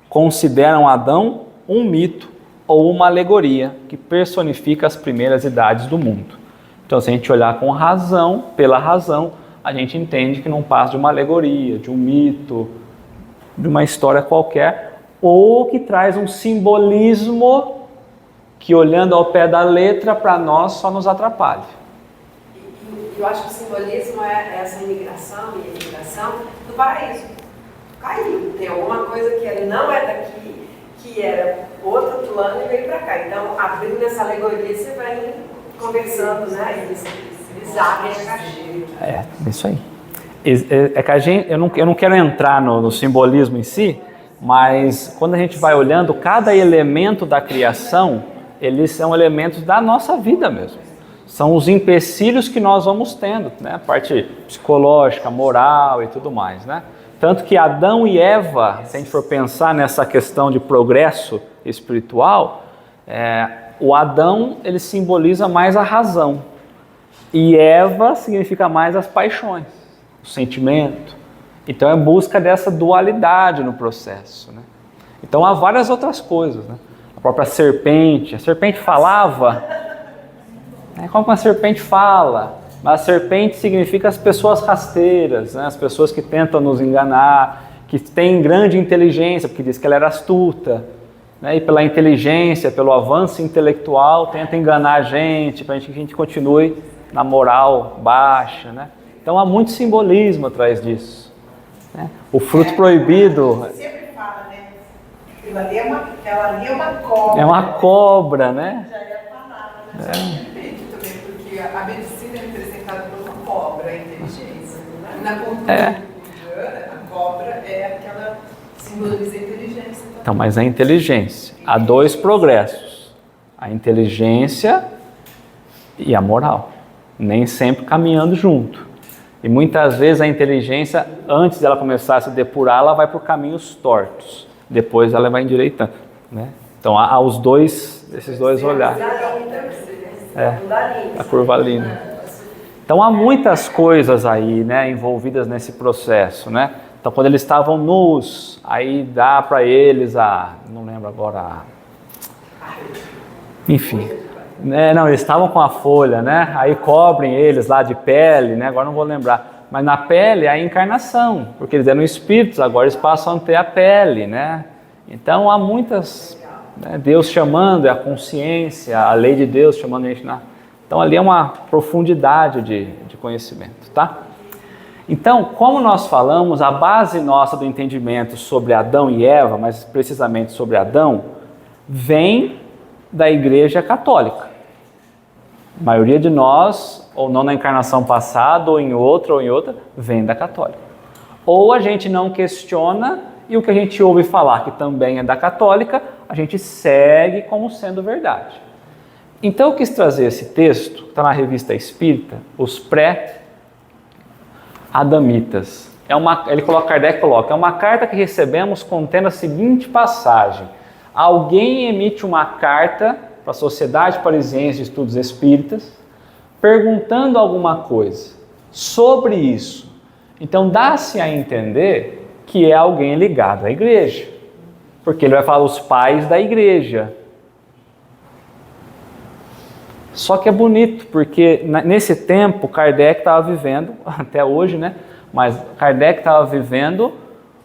consideram Adão um mito ou uma alegoria que personifica as primeiras idades do mundo. Então, se a gente olhar com razão, pela razão, a gente entende que não passa de uma alegoria, de um mito, de uma história qualquer, ou que traz um simbolismo que, olhando ao pé da letra, para nós só nos atrapalha. Eu acho que o simbolismo é essa imigração e imigração do paraíso. Caiu. Tem alguma coisa que não é daqui, que era outro plano e veio para cá. Então, abrindo essa alegoria, você vai conversando, né? Eles abrem a caixinha. É isso aí. É que a gente, eu não quero entrar no simbolismo em si, mas quando a gente vai olhando, cada elemento da criação, eles são elementos da nossa vida mesmo. São os empecilhos que nós vamos tendo, né? A parte psicológica, moral e tudo mais, né? Tanto que Adão e Eva, se a gente for pensar nessa questão de progresso espiritual, o Adão, ele simboliza mais a razão. E Eva significa mais as paixões, o sentimento. Então é busca dessa dualidade no processo, né? Então há várias outras coisas, né? A própria serpente, a serpente falava, como uma serpente fala, mas a serpente significa as pessoas rasteiras, né? As pessoas que tentam nos enganar, que têm grande inteligência, porque diz que ela era astuta, né? E pela inteligência, pelo avanço intelectual, tenta enganar a gente, para que a gente continue na moral baixa, né? Então há muito simbolismo atrás disso, né? O fruto proibido. Sempre fala, né? Ela ali é uma cobra. É uma cobra, né? Já é a palavra, né? Depende também, porque a medicina é representada por uma cobra, a inteligência. Né? Na cultura a cobra é aquela que simboliza a inteligência. Então, mas a inteligência, há dois progressos: a inteligência e a moral, nem sempre caminhando junto. E muitas vezes a inteligência, antes dela começar a se depurar, ela vai por caminhos tortos. Depois ela vai endireitando, né? Então há esses dois olhares. A curvalina. Então há muitas coisas aí, né, envolvidas nesse processo, né? Então quando eles estavam nus, aí dá para eles não lembro agora, enfim, não, eles estavam com a folha, né? Aí cobrem eles lá de pele, né? Agora não vou lembrar. Mas na pele é a encarnação, porque eles eram espíritos, agora eles passam a ter a pele, né? Então há muitas, né? Deus chamando, é a consciência, a lei de Deus chamando a gente Então ali é uma profundidade de conhecimento, tá? Então, como nós falamos, a base nossa do entendimento sobre Adão e Eva, mas precisamente sobre Adão, vem da Igreja Católica. A maioria de nós, ou não na encarnação passada, ou em outra, vem da católica. Ou a gente não questiona, e o que a gente ouve falar, que também é da católica, a gente segue como sendo verdade. Então eu quis trazer esse texto, está na Revista Espírita, os pré-adamitas. Kardec coloca, é uma carta que recebemos contendo a seguinte passagem. Alguém emite uma carta para a Sociedade Parisiense de Estudos Espíritas, perguntando alguma coisa sobre isso. Então dá-se a entender que é alguém ligado à igreja, porque ele vai falar os pais da igreja. Só que é bonito, porque nesse tempo Kardec estava vivendo, até hoje, né? Mas Kardec estava vivendo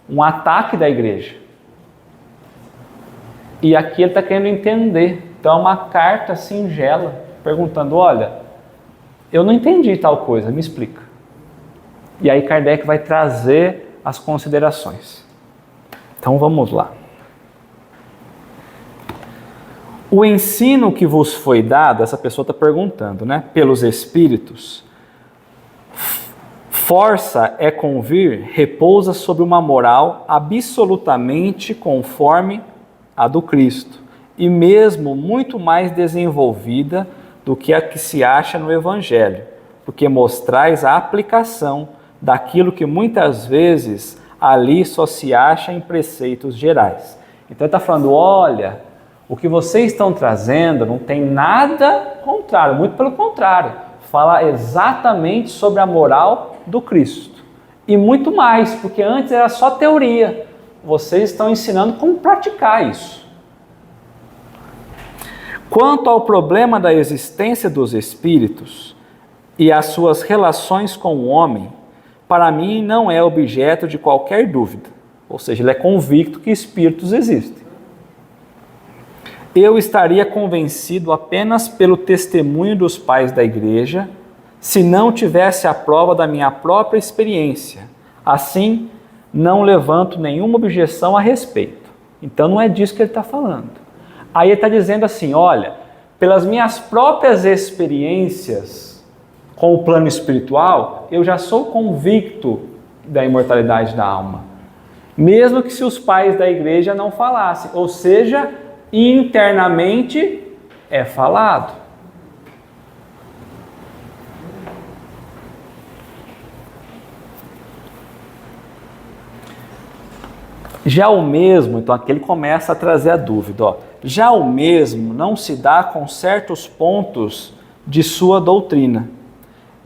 um ataque da igreja. E aqui ele está querendo entender. Então é uma carta singela, perguntando, olha, eu não entendi tal coisa, me explica. E aí Kardec vai trazer as considerações. Então vamos lá. O ensino que vos foi dado, essa pessoa está perguntando, né? Pelos Espíritos, força é convir, repousa sobre uma moral absolutamente conforme a do Cristo, e mesmo muito mais desenvolvida do que a que se acha no Evangelho, porque mostrais a aplicação daquilo que muitas vezes ali só se acha em preceitos gerais. Então ele está falando, olha, o que vocês estão trazendo não tem nada contrário, muito pelo contrário, fala exatamente sobre a moral do Cristo. E muito mais, porque antes era só teoria, vocês estão ensinando como praticar isso. Quanto ao problema da existência dos espíritos e as suas relações com o homem, para mim não é objeto de qualquer dúvida, ou seja, ele é convicto que espíritos existem. Eu estaria convencido apenas pelo testemunho dos pais da igreja, se não tivesse a prova da minha própria experiência. Assim, não levanto nenhuma objeção a respeito. Então não é disso que ele está falando. Aí ele está dizendo assim, olha, pelas minhas próprias experiências com o plano espiritual, eu já sou convicto da imortalidade da alma. Mesmo que se os pais da igreja não falassem, ou seja, internamente é falado. Já o mesmo, então aqui ele começa a trazer a dúvida, ó. Já o mesmo não se dá com certos pontos de sua doutrina,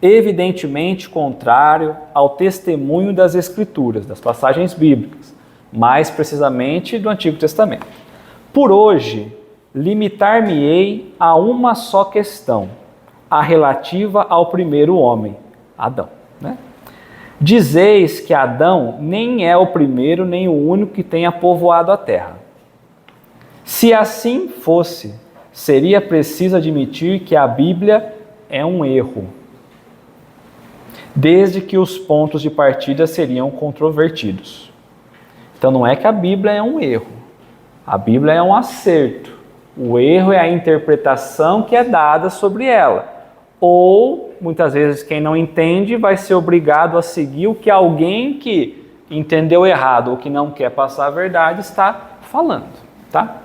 evidentemente contrário ao testemunho das Escrituras, das passagens bíblicas, mais precisamente do Antigo Testamento. Por hoje, limitar-me-ei a uma só questão, a relativa ao primeiro homem, Adão, né? Dizeis que Adão nem é o primeiro nem o único que tenha povoado a terra. Se assim fosse, seria preciso admitir que a Bíblia é um erro, desde que os pontos de partida seriam controvertidos. Então não é que a Bíblia é um erro, a Bíblia é um acerto. O erro é a interpretação que é dada sobre ela. Ou, muitas vezes, quem não entende vai ser obrigado a seguir o que alguém que entendeu errado ou que não quer passar a verdade está falando, tá?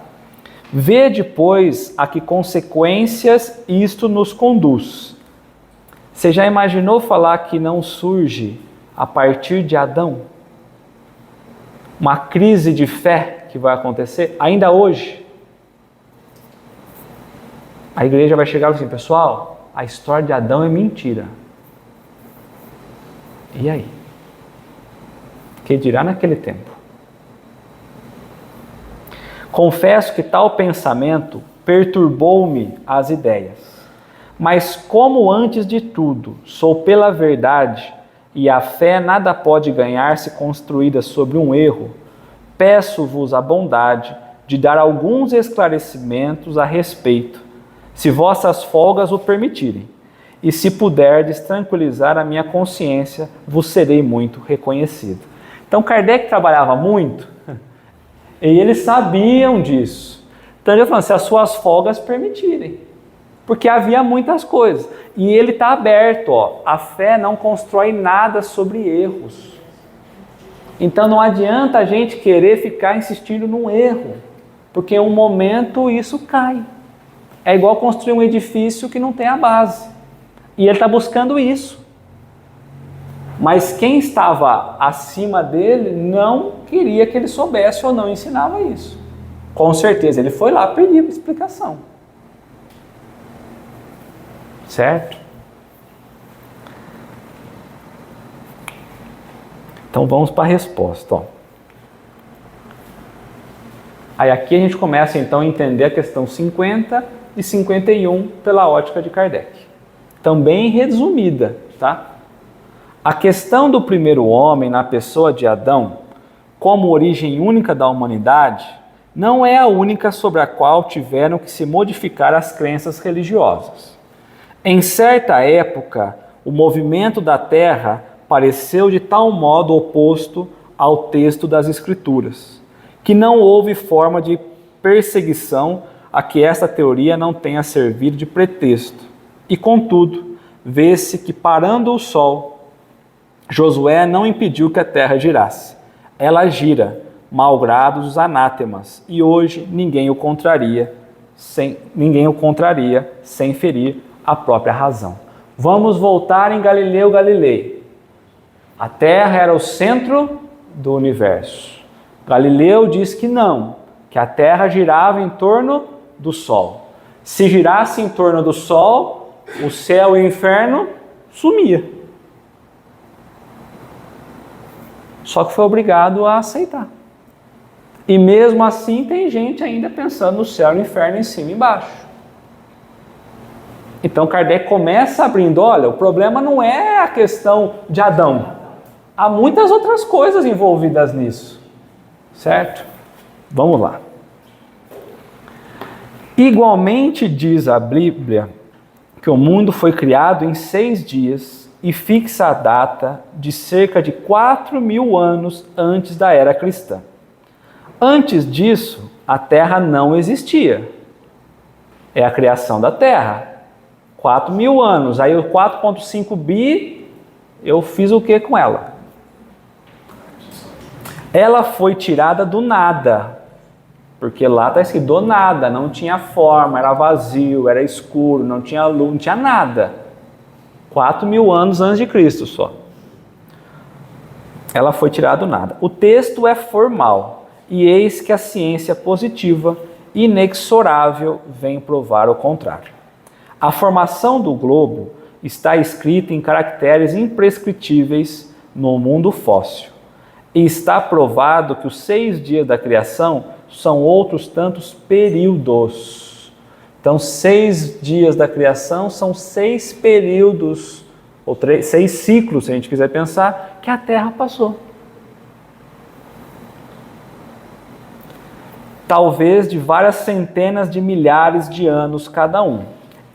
Vede, pois, a que consequências isto nos conduz. Você já imaginou falar que não surge a partir de Adão? Uma crise de fé que vai acontecer ainda hoje? A igreja vai chegar assim, pessoal, a história de Adão é mentira. E aí? Que dirá naquele tempo? Confesso que tal pensamento perturbou-me as ideias. Mas como antes de tudo sou pela verdade e a fé nada pode ganhar-se construída sobre um erro, peço-vos a bondade de dar alguns esclarecimentos a respeito, se vossas folgas o permitirem, e se puderdes tranquilizar a minha consciência, vos serei muito reconhecido. Então Kardec trabalhava muito, e eles sabiam disso. Então ele falou, se as suas folgas permitirem, porque havia muitas coisas, e ele está aberto, ó, a fé não constrói nada sobre erros. Então não adianta a gente querer ficar insistindo num erro, porque em um momento isso cai. É igual construir um edifício que não tem a base. E ele está buscando isso. Mas quem estava acima dele não queria que ele soubesse ou não ensinava isso. Com certeza, ele foi lá pedir explicação. Certo? Então vamos para a resposta. Ó. Aí aqui a gente começa então a entender a questão 50 e 51 pela ótica de Kardec. Também resumida, tá? A questão do primeiro homem na pessoa de Adão, como origem única da humanidade, não é a única sobre a qual tiveram que se modificar as crenças religiosas. Em certa época, o movimento da Terra pareceu de tal modo oposto ao texto das Escrituras, que não houve forma de perseguição a que esta teoria não tenha servido de pretexto. E, contudo, vê-se que, parando o Sol, Josué não impediu que a terra girasse. Ela gira, malgrados os anátemas, e hoje ninguém o contraria sem ferir a própria razão. Vamos voltar em Galileu Galilei. A Terra era o centro do universo. Galileu diz que não, que a Terra girava em torno do Sol. Se girasse em torno do Sol, o céu e o inferno sumia. Só que foi obrigado a aceitar. E mesmo assim tem gente ainda pensando no céu e no inferno em cima e embaixo. Então Kardec começa abrindo, olha, o problema não é a questão de Adão. Há muitas outras coisas envolvidas nisso. Certo? Vamos lá. Igualmente diz a Bíblia que o mundo foi criado em 6 dias e fixa a data de cerca de 4.000 anos antes da era cristã. Antes disso, a Terra não existia. É a criação da Terra. 4.000 anos. Aí o 4.5 bi, eu fiz o que com ela? Ela foi tirada do nada. Porque lá está escrito do nada, não tinha forma, era vazio, era escuro, não tinha luz, não tinha nada. 4.000 anos antes de Cristo só. Ela foi tirada do nada. O texto é formal, e eis que a ciência positiva, inexorável, vem provar o contrário. A formação do globo está escrita em caracteres imprescritíveis no mundo fóssil. E está provado que os 6 dias da criação são outros tantos períodos. Então, 6 dias da criação são 6 períodos, ou 6 ciclos, se a gente quiser pensar, que a Terra passou. Talvez de várias centenas de milhares de anos cada um.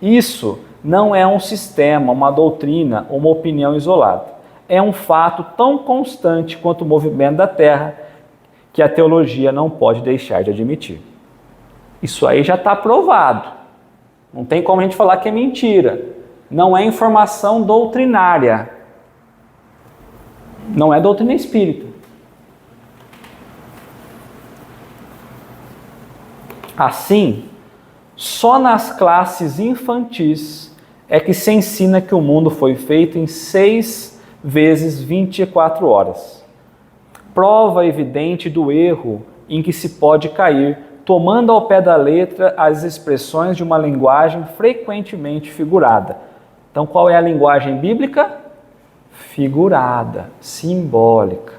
Isso não é um sistema, uma doutrina ou uma opinião isolada. É um fato tão constante quanto o movimento da Terra que a teologia não pode deixar de admitir. Isso aí já está provado. Não tem como a gente falar que é mentira. Não é informação doutrinária. Não é doutrina espírita. Assim, só nas classes infantis é que se ensina que o mundo foi feito em 6 vezes 24 horas. Prova evidente do erro em que se pode cair, tomando ao pé da letra as expressões de uma linguagem frequentemente figurada. Então, qual é a linguagem bíblica? Figurada, simbólica.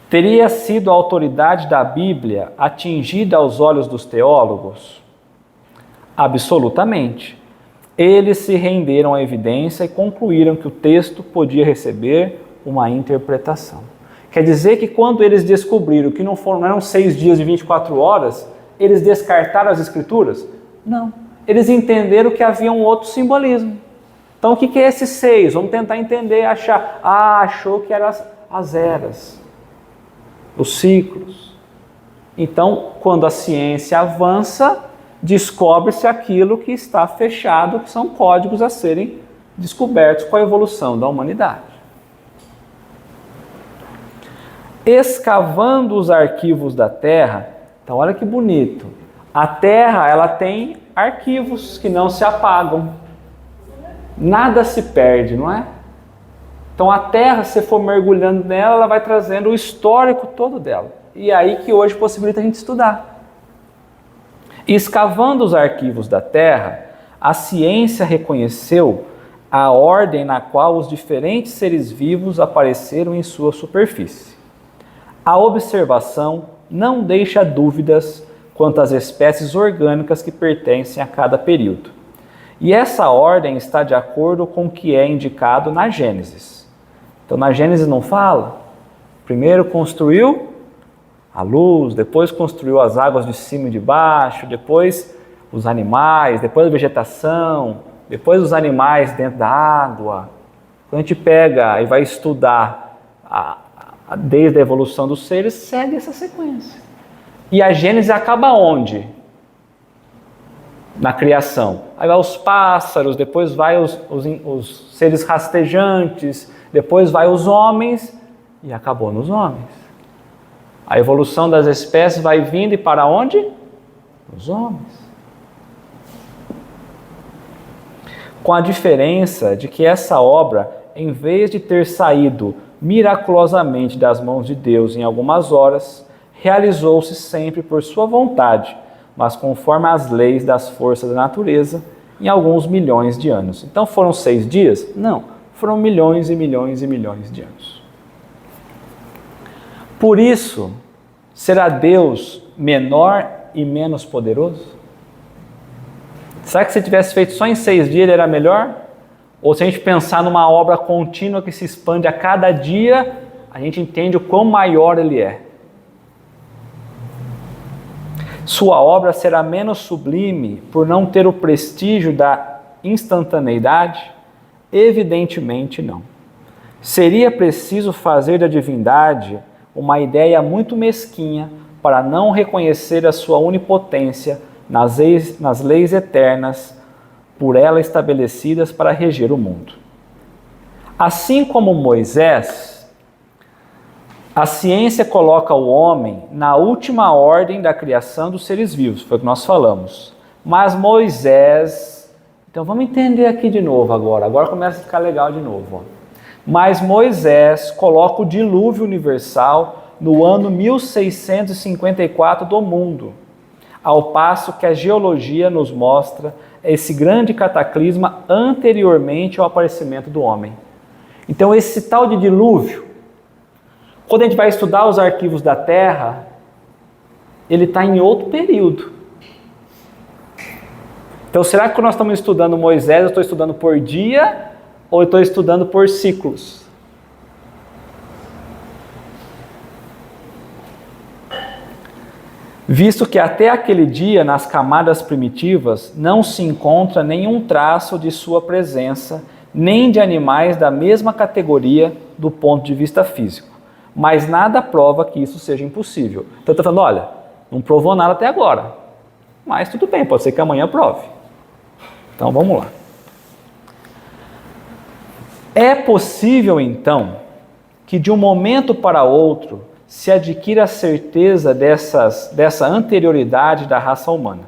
Teria sido a autoridade da Bíblia atingida aos olhos dos teólogos? Absolutamente. Eles se renderam à evidência e concluíram que o texto podia receber uma interpretação. Quer dizer que quando eles descobriram que não eram 6 dias de 24 horas, eles descartaram as escrituras? Não. Eles entenderam que havia um outro simbolismo. Então o que é esse 6? Vamos tentar entender, achar. Achou que eram as eras, os ciclos. Então, quando a ciência avança, descobre-se aquilo que está fechado, que são códigos a serem descobertos com a evolução da humanidade. Escavando os arquivos da Terra, então olha que bonito, A Terra, ela tem arquivos que não se apagam. Nada se perde, não é? Então a Terra, se você for mergulhando nela, ela vai trazendo o histórico todo dela. E é aí que hoje possibilita a gente estudar. E escavando os arquivos da Terra, a ciência reconheceu a ordem na qual os diferentes seres vivos apareceram em sua superfície. A observação não deixa dúvidas quanto às espécies orgânicas que pertencem a cada período. E essa ordem está de acordo com o que é indicado na Gênesis. Então, na Gênesis não fala? Primeiro construiu a luz, depois construiu as águas de cima e de baixo, depois os animais, depois a vegetação, depois os animais dentro da água. Quando a gente pega e vai estudar desde a evolução dos seres, segue essa sequência. E a Gênesis acaba onde? Na criação. Aí vai os pássaros, depois vai os seres rastejantes, depois vai os homens e acabou nos homens. A evolução das espécies vai vindo e para onde? Os homens. Com a diferença de que essa obra, em vez de ter saído miraculosamente das mãos de Deus em algumas horas, realizou-se sempre por sua vontade, mas conforme as leis das forças da natureza, em alguns milhões de anos. Então foram 6 dias? Não, foram milhões e milhões e milhões de anos. Por isso, será Deus menor e menos poderoso? Será que se tivesse feito só em 6 dias ele era melhor? Ou se a gente pensar numa obra contínua que se expande a cada dia, a gente entende o quão maior ele é. Sua obra será menos sublime por não ter o prestígio da instantaneidade? Evidentemente não. Seria preciso fazer da divindade uma ideia muito mesquinha para não reconhecer a sua onipotência nas leis eternas por ela estabelecidas para reger o mundo. Assim como Moisés, a ciência coloca o homem na última ordem da criação dos seres vivos, foi o que nós falamos. Mas Moisés, então vamos entender aqui de novo agora começa a ficar legal de novo. Ó. Mas Moisés coloca o dilúvio universal no ano 1654 do mundo, ao passo que a geologia nos mostra esse grande cataclisma anteriormente ao aparecimento do homem. Então esse tal de dilúvio, quando a gente vai estudar os arquivos da Terra, ele está em outro período. Então será que quando nós estamos estudando Moisés, eu estou estudando por dia ou eu estou estudando por ciclos? Visto que até aquele dia, nas camadas primitivas, não se encontra nenhum traço de sua presença, nem de animais da mesma categoria do ponto de vista físico. Mas nada prova que isso seja impossível. Então está falando, olha, não provou nada até agora. Mas tudo bem, pode ser que amanhã prove. Então vamos lá. É possível então que de um momento para outro se adquira a certeza dessa anterioridade da raça humana.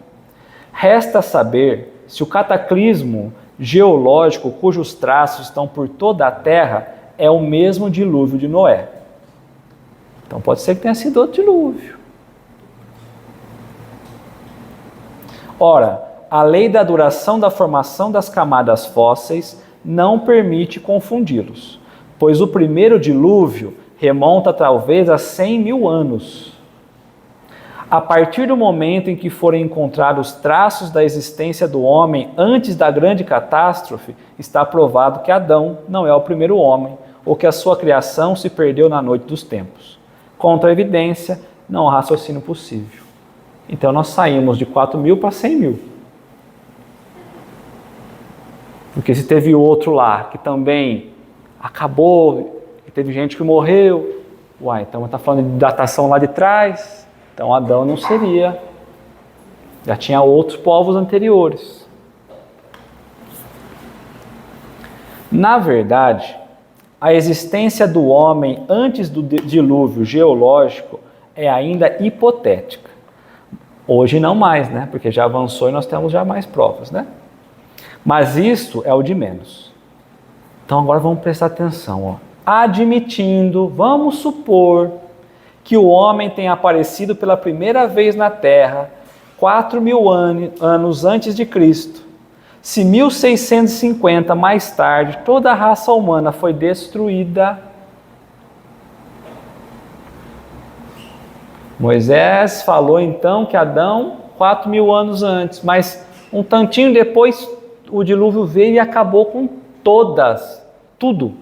Resta saber se o cataclismo geológico cujos traços estão por toda a Terra é o mesmo dilúvio de Noé. Então pode ser que tenha sido outro dilúvio. Ora, a lei da duração da formação das camadas fósseis não permite confundi-los, pois o primeiro dilúvio remonta talvez a 100 mil anos. A partir do momento em que forem encontrados traços da existência do homem antes da grande catástrofe, está provado que Adão não é o primeiro homem, ou que a sua criação se perdeu na noite dos tempos. Contra a evidência, não há raciocínio possível. Então nós saímos de 4 mil para 100 mil. Porque se teve outro lá que também acabou, que teve gente que morreu, então está falando de datação lá de trás, então Adão não seria. Já tinha outros povos anteriores. Na verdade, a existência do homem antes do dilúvio geológico é ainda hipotética. Hoje não mais, né? Porque já avançou e nós temos já mais provas, né? Mas isto é o de menos. Então agora vamos prestar atenção, ó. Admitindo, vamos supor que o homem tenha aparecido pela primeira vez na Terra 4.000 anos antes de Cristo. Se 1650 mais tarde toda a raça humana foi destruída, Moisés falou então que Adão 4.000 anos antes, mas um tantinho depois o dilúvio veio e acabou com tudo.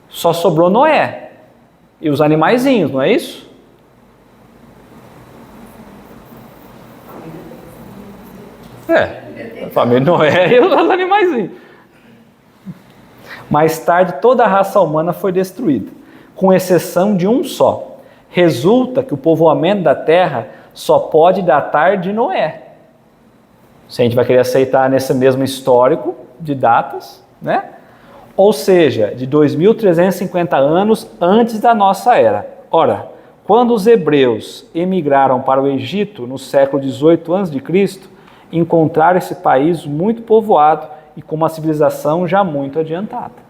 Só sobrou Noé e os animaizinhos, não é isso? A família de Noé e os animaizinhos. Mais tarde toda a raça humana foi destruída, com exceção de um só. Resulta que o povoamento da terra só pode datar de Noé. Se a gente vai querer aceitar nesse mesmo histórico de datas, né? Ou seja, de 2.350 anos antes da nossa era. Ora, quando os hebreus emigraram para o Egito no século 18 a.C., encontraram esse país muito povoado e com uma civilização já muito adiantada.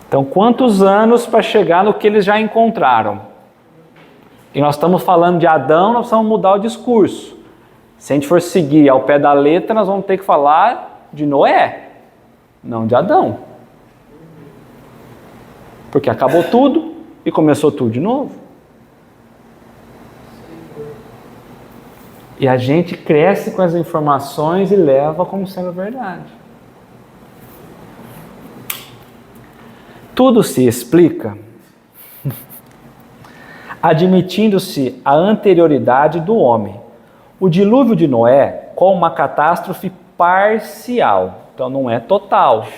Então, quantos anos para chegar no que eles já encontraram? E nós estamos falando de Adão, nós precisamos mudar o discurso. Se a gente for seguir ao pé da letra, nós vamos ter que falar de Noé, não de Adão. Porque acabou tudo e começou tudo de novo. E a gente cresce com as informações e leva como sendo verdade. Tudo se explica admitindo-se a anterioridade do homem. O dilúvio de Noé como uma catástrofe parcial, então não é total,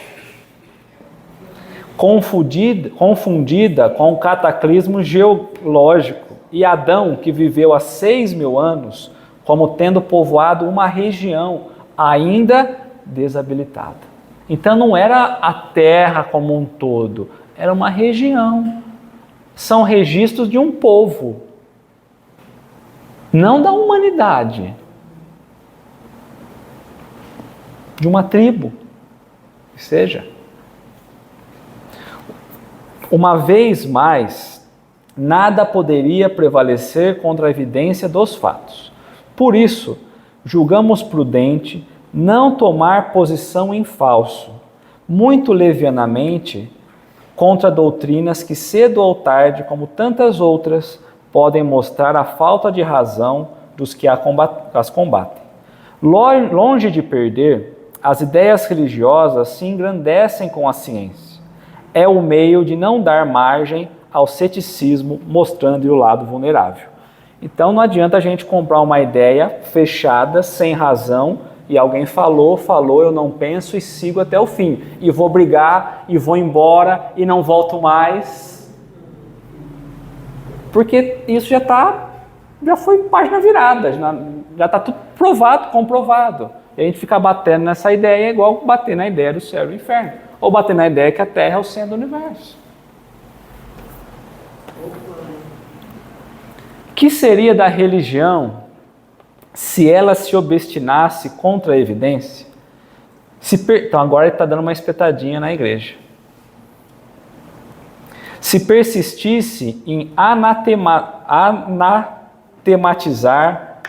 confundida com o cataclismo geológico, e Adão, que viveu há 6.000 anos, como tendo povoado uma região ainda desabilitada. Então não era a terra como um todo, era uma região. São registros de um povo, não da humanidade, de uma tribo, que seja. Uma vez mais, nada poderia prevalecer contra a evidência dos fatos. Por isso, julgamos prudente não tomar posição em falso, muito levianamente, contra doutrinas que cedo ou tarde, como tantas outras, podem mostrar a falta de razão dos que as combatem. Longe de perder, as ideias religiosas se engrandecem com a ciência. É o meio de não dar margem ao ceticismo, mostrando-lhe o lado vulnerável. Então não adianta a gente comprar uma ideia fechada, sem razão, e alguém falou, eu não penso e sigo até o fim. E vou brigar, e vou embora, e não volto mais. Porque isso já foi página virada, já está tudo provado, comprovado. E a gente fica batendo nessa ideia, é igual bater na ideia do céu e do inferno. Ou bater na ideia que a Terra é o centro do universo. O que seria da religião se ela se obstinasse contra a evidência? Então agora ele está dando uma espetadinha na igreja. Se persistisse em anatematizar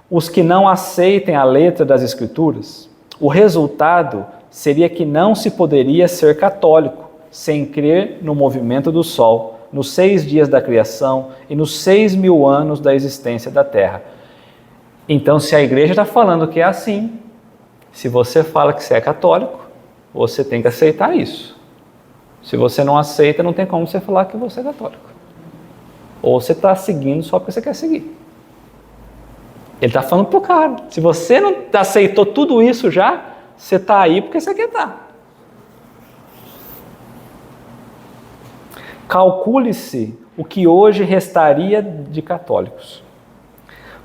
os que não aceitem a letra das Escrituras, o resultado seria que não se poderia ser católico sem crer no movimento do Sol, nos 6 dias da criação e nos 6.000 anos da existência da Terra. Então, se a igreja está falando que é assim, se você fala que você é católico, você tem que aceitar isso. Se você não aceita, não tem como você falar que você é católico. Ou você está seguindo só porque você quer seguir. Ele está falando pro cara. Se você não aceitou tudo isso já, você está aí porque você quer estar. Calcule-se o que hoje restaria de católicos.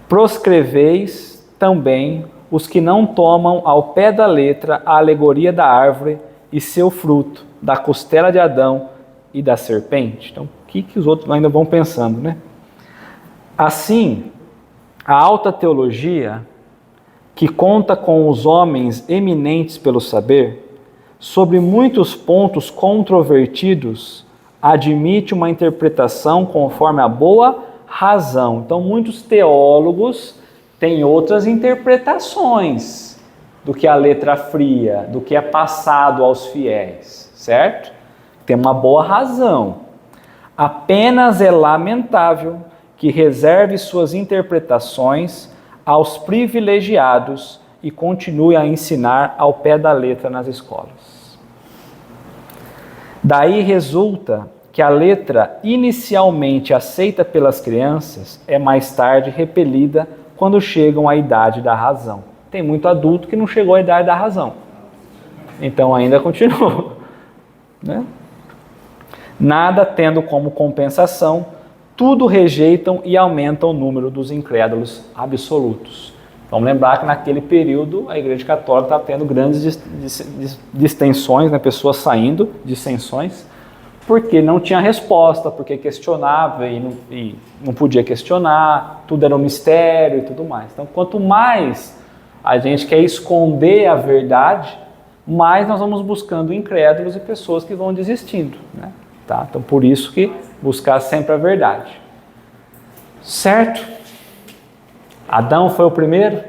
Proscreveis também os que não tomam ao pé da letra a alegoria da árvore e seu fruto, da costela de Adão e da serpente. Então, o que os outros ainda vão pensando, né? Assim, a alta teologia, que conta com os homens eminentes pelo saber, sobre muitos pontos controvertidos, admite uma interpretação conforme a boa razão. Então, muitos teólogos têm outras interpretações do que a letra fria, do que é passado aos fiéis, certo? Tem uma boa razão. Apenas é lamentável que reserve suas interpretações aos privilegiados e continue a ensinar ao pé da letra nas escolas. Daí resulta que a letra inicialmente aceita pelas crianças é mais tarde repelida quando chegam à idade da razão. Tem muito adulto que não chegou à idade da razão. Então ainda continua. Né? Nada tendo como compensação, tudo rejeitam e aumentam o número dos incrédulos absolutos. Vamos lembrar que naquele período a Igreja Católica estava tendo grandes distensões, né? Pessoas saindo, dissensões, porque não tinha resposta, porque questionava e não podia questionar, tudo era um mistério e tudo mais. Então, quanto mais a gente quer esconder a verdade, mais nós vamos buscando incrédulos e pessoas que vão desistindo. Né? Tá? Então, por isso que buscar sempre a verdade. Certo? Adão foi o primeiro?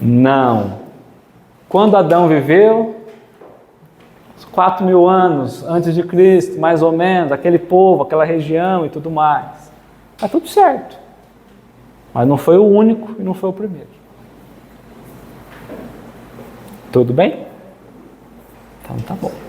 Não. Quando Adão viveu? 4.000 anos antes de Cristo, mais ou menos, aquele povo, aquela região e tudo mais. Está tudo certo. Mas não foi o único e não foi o primeiro. Tudo bem? Então tá bom.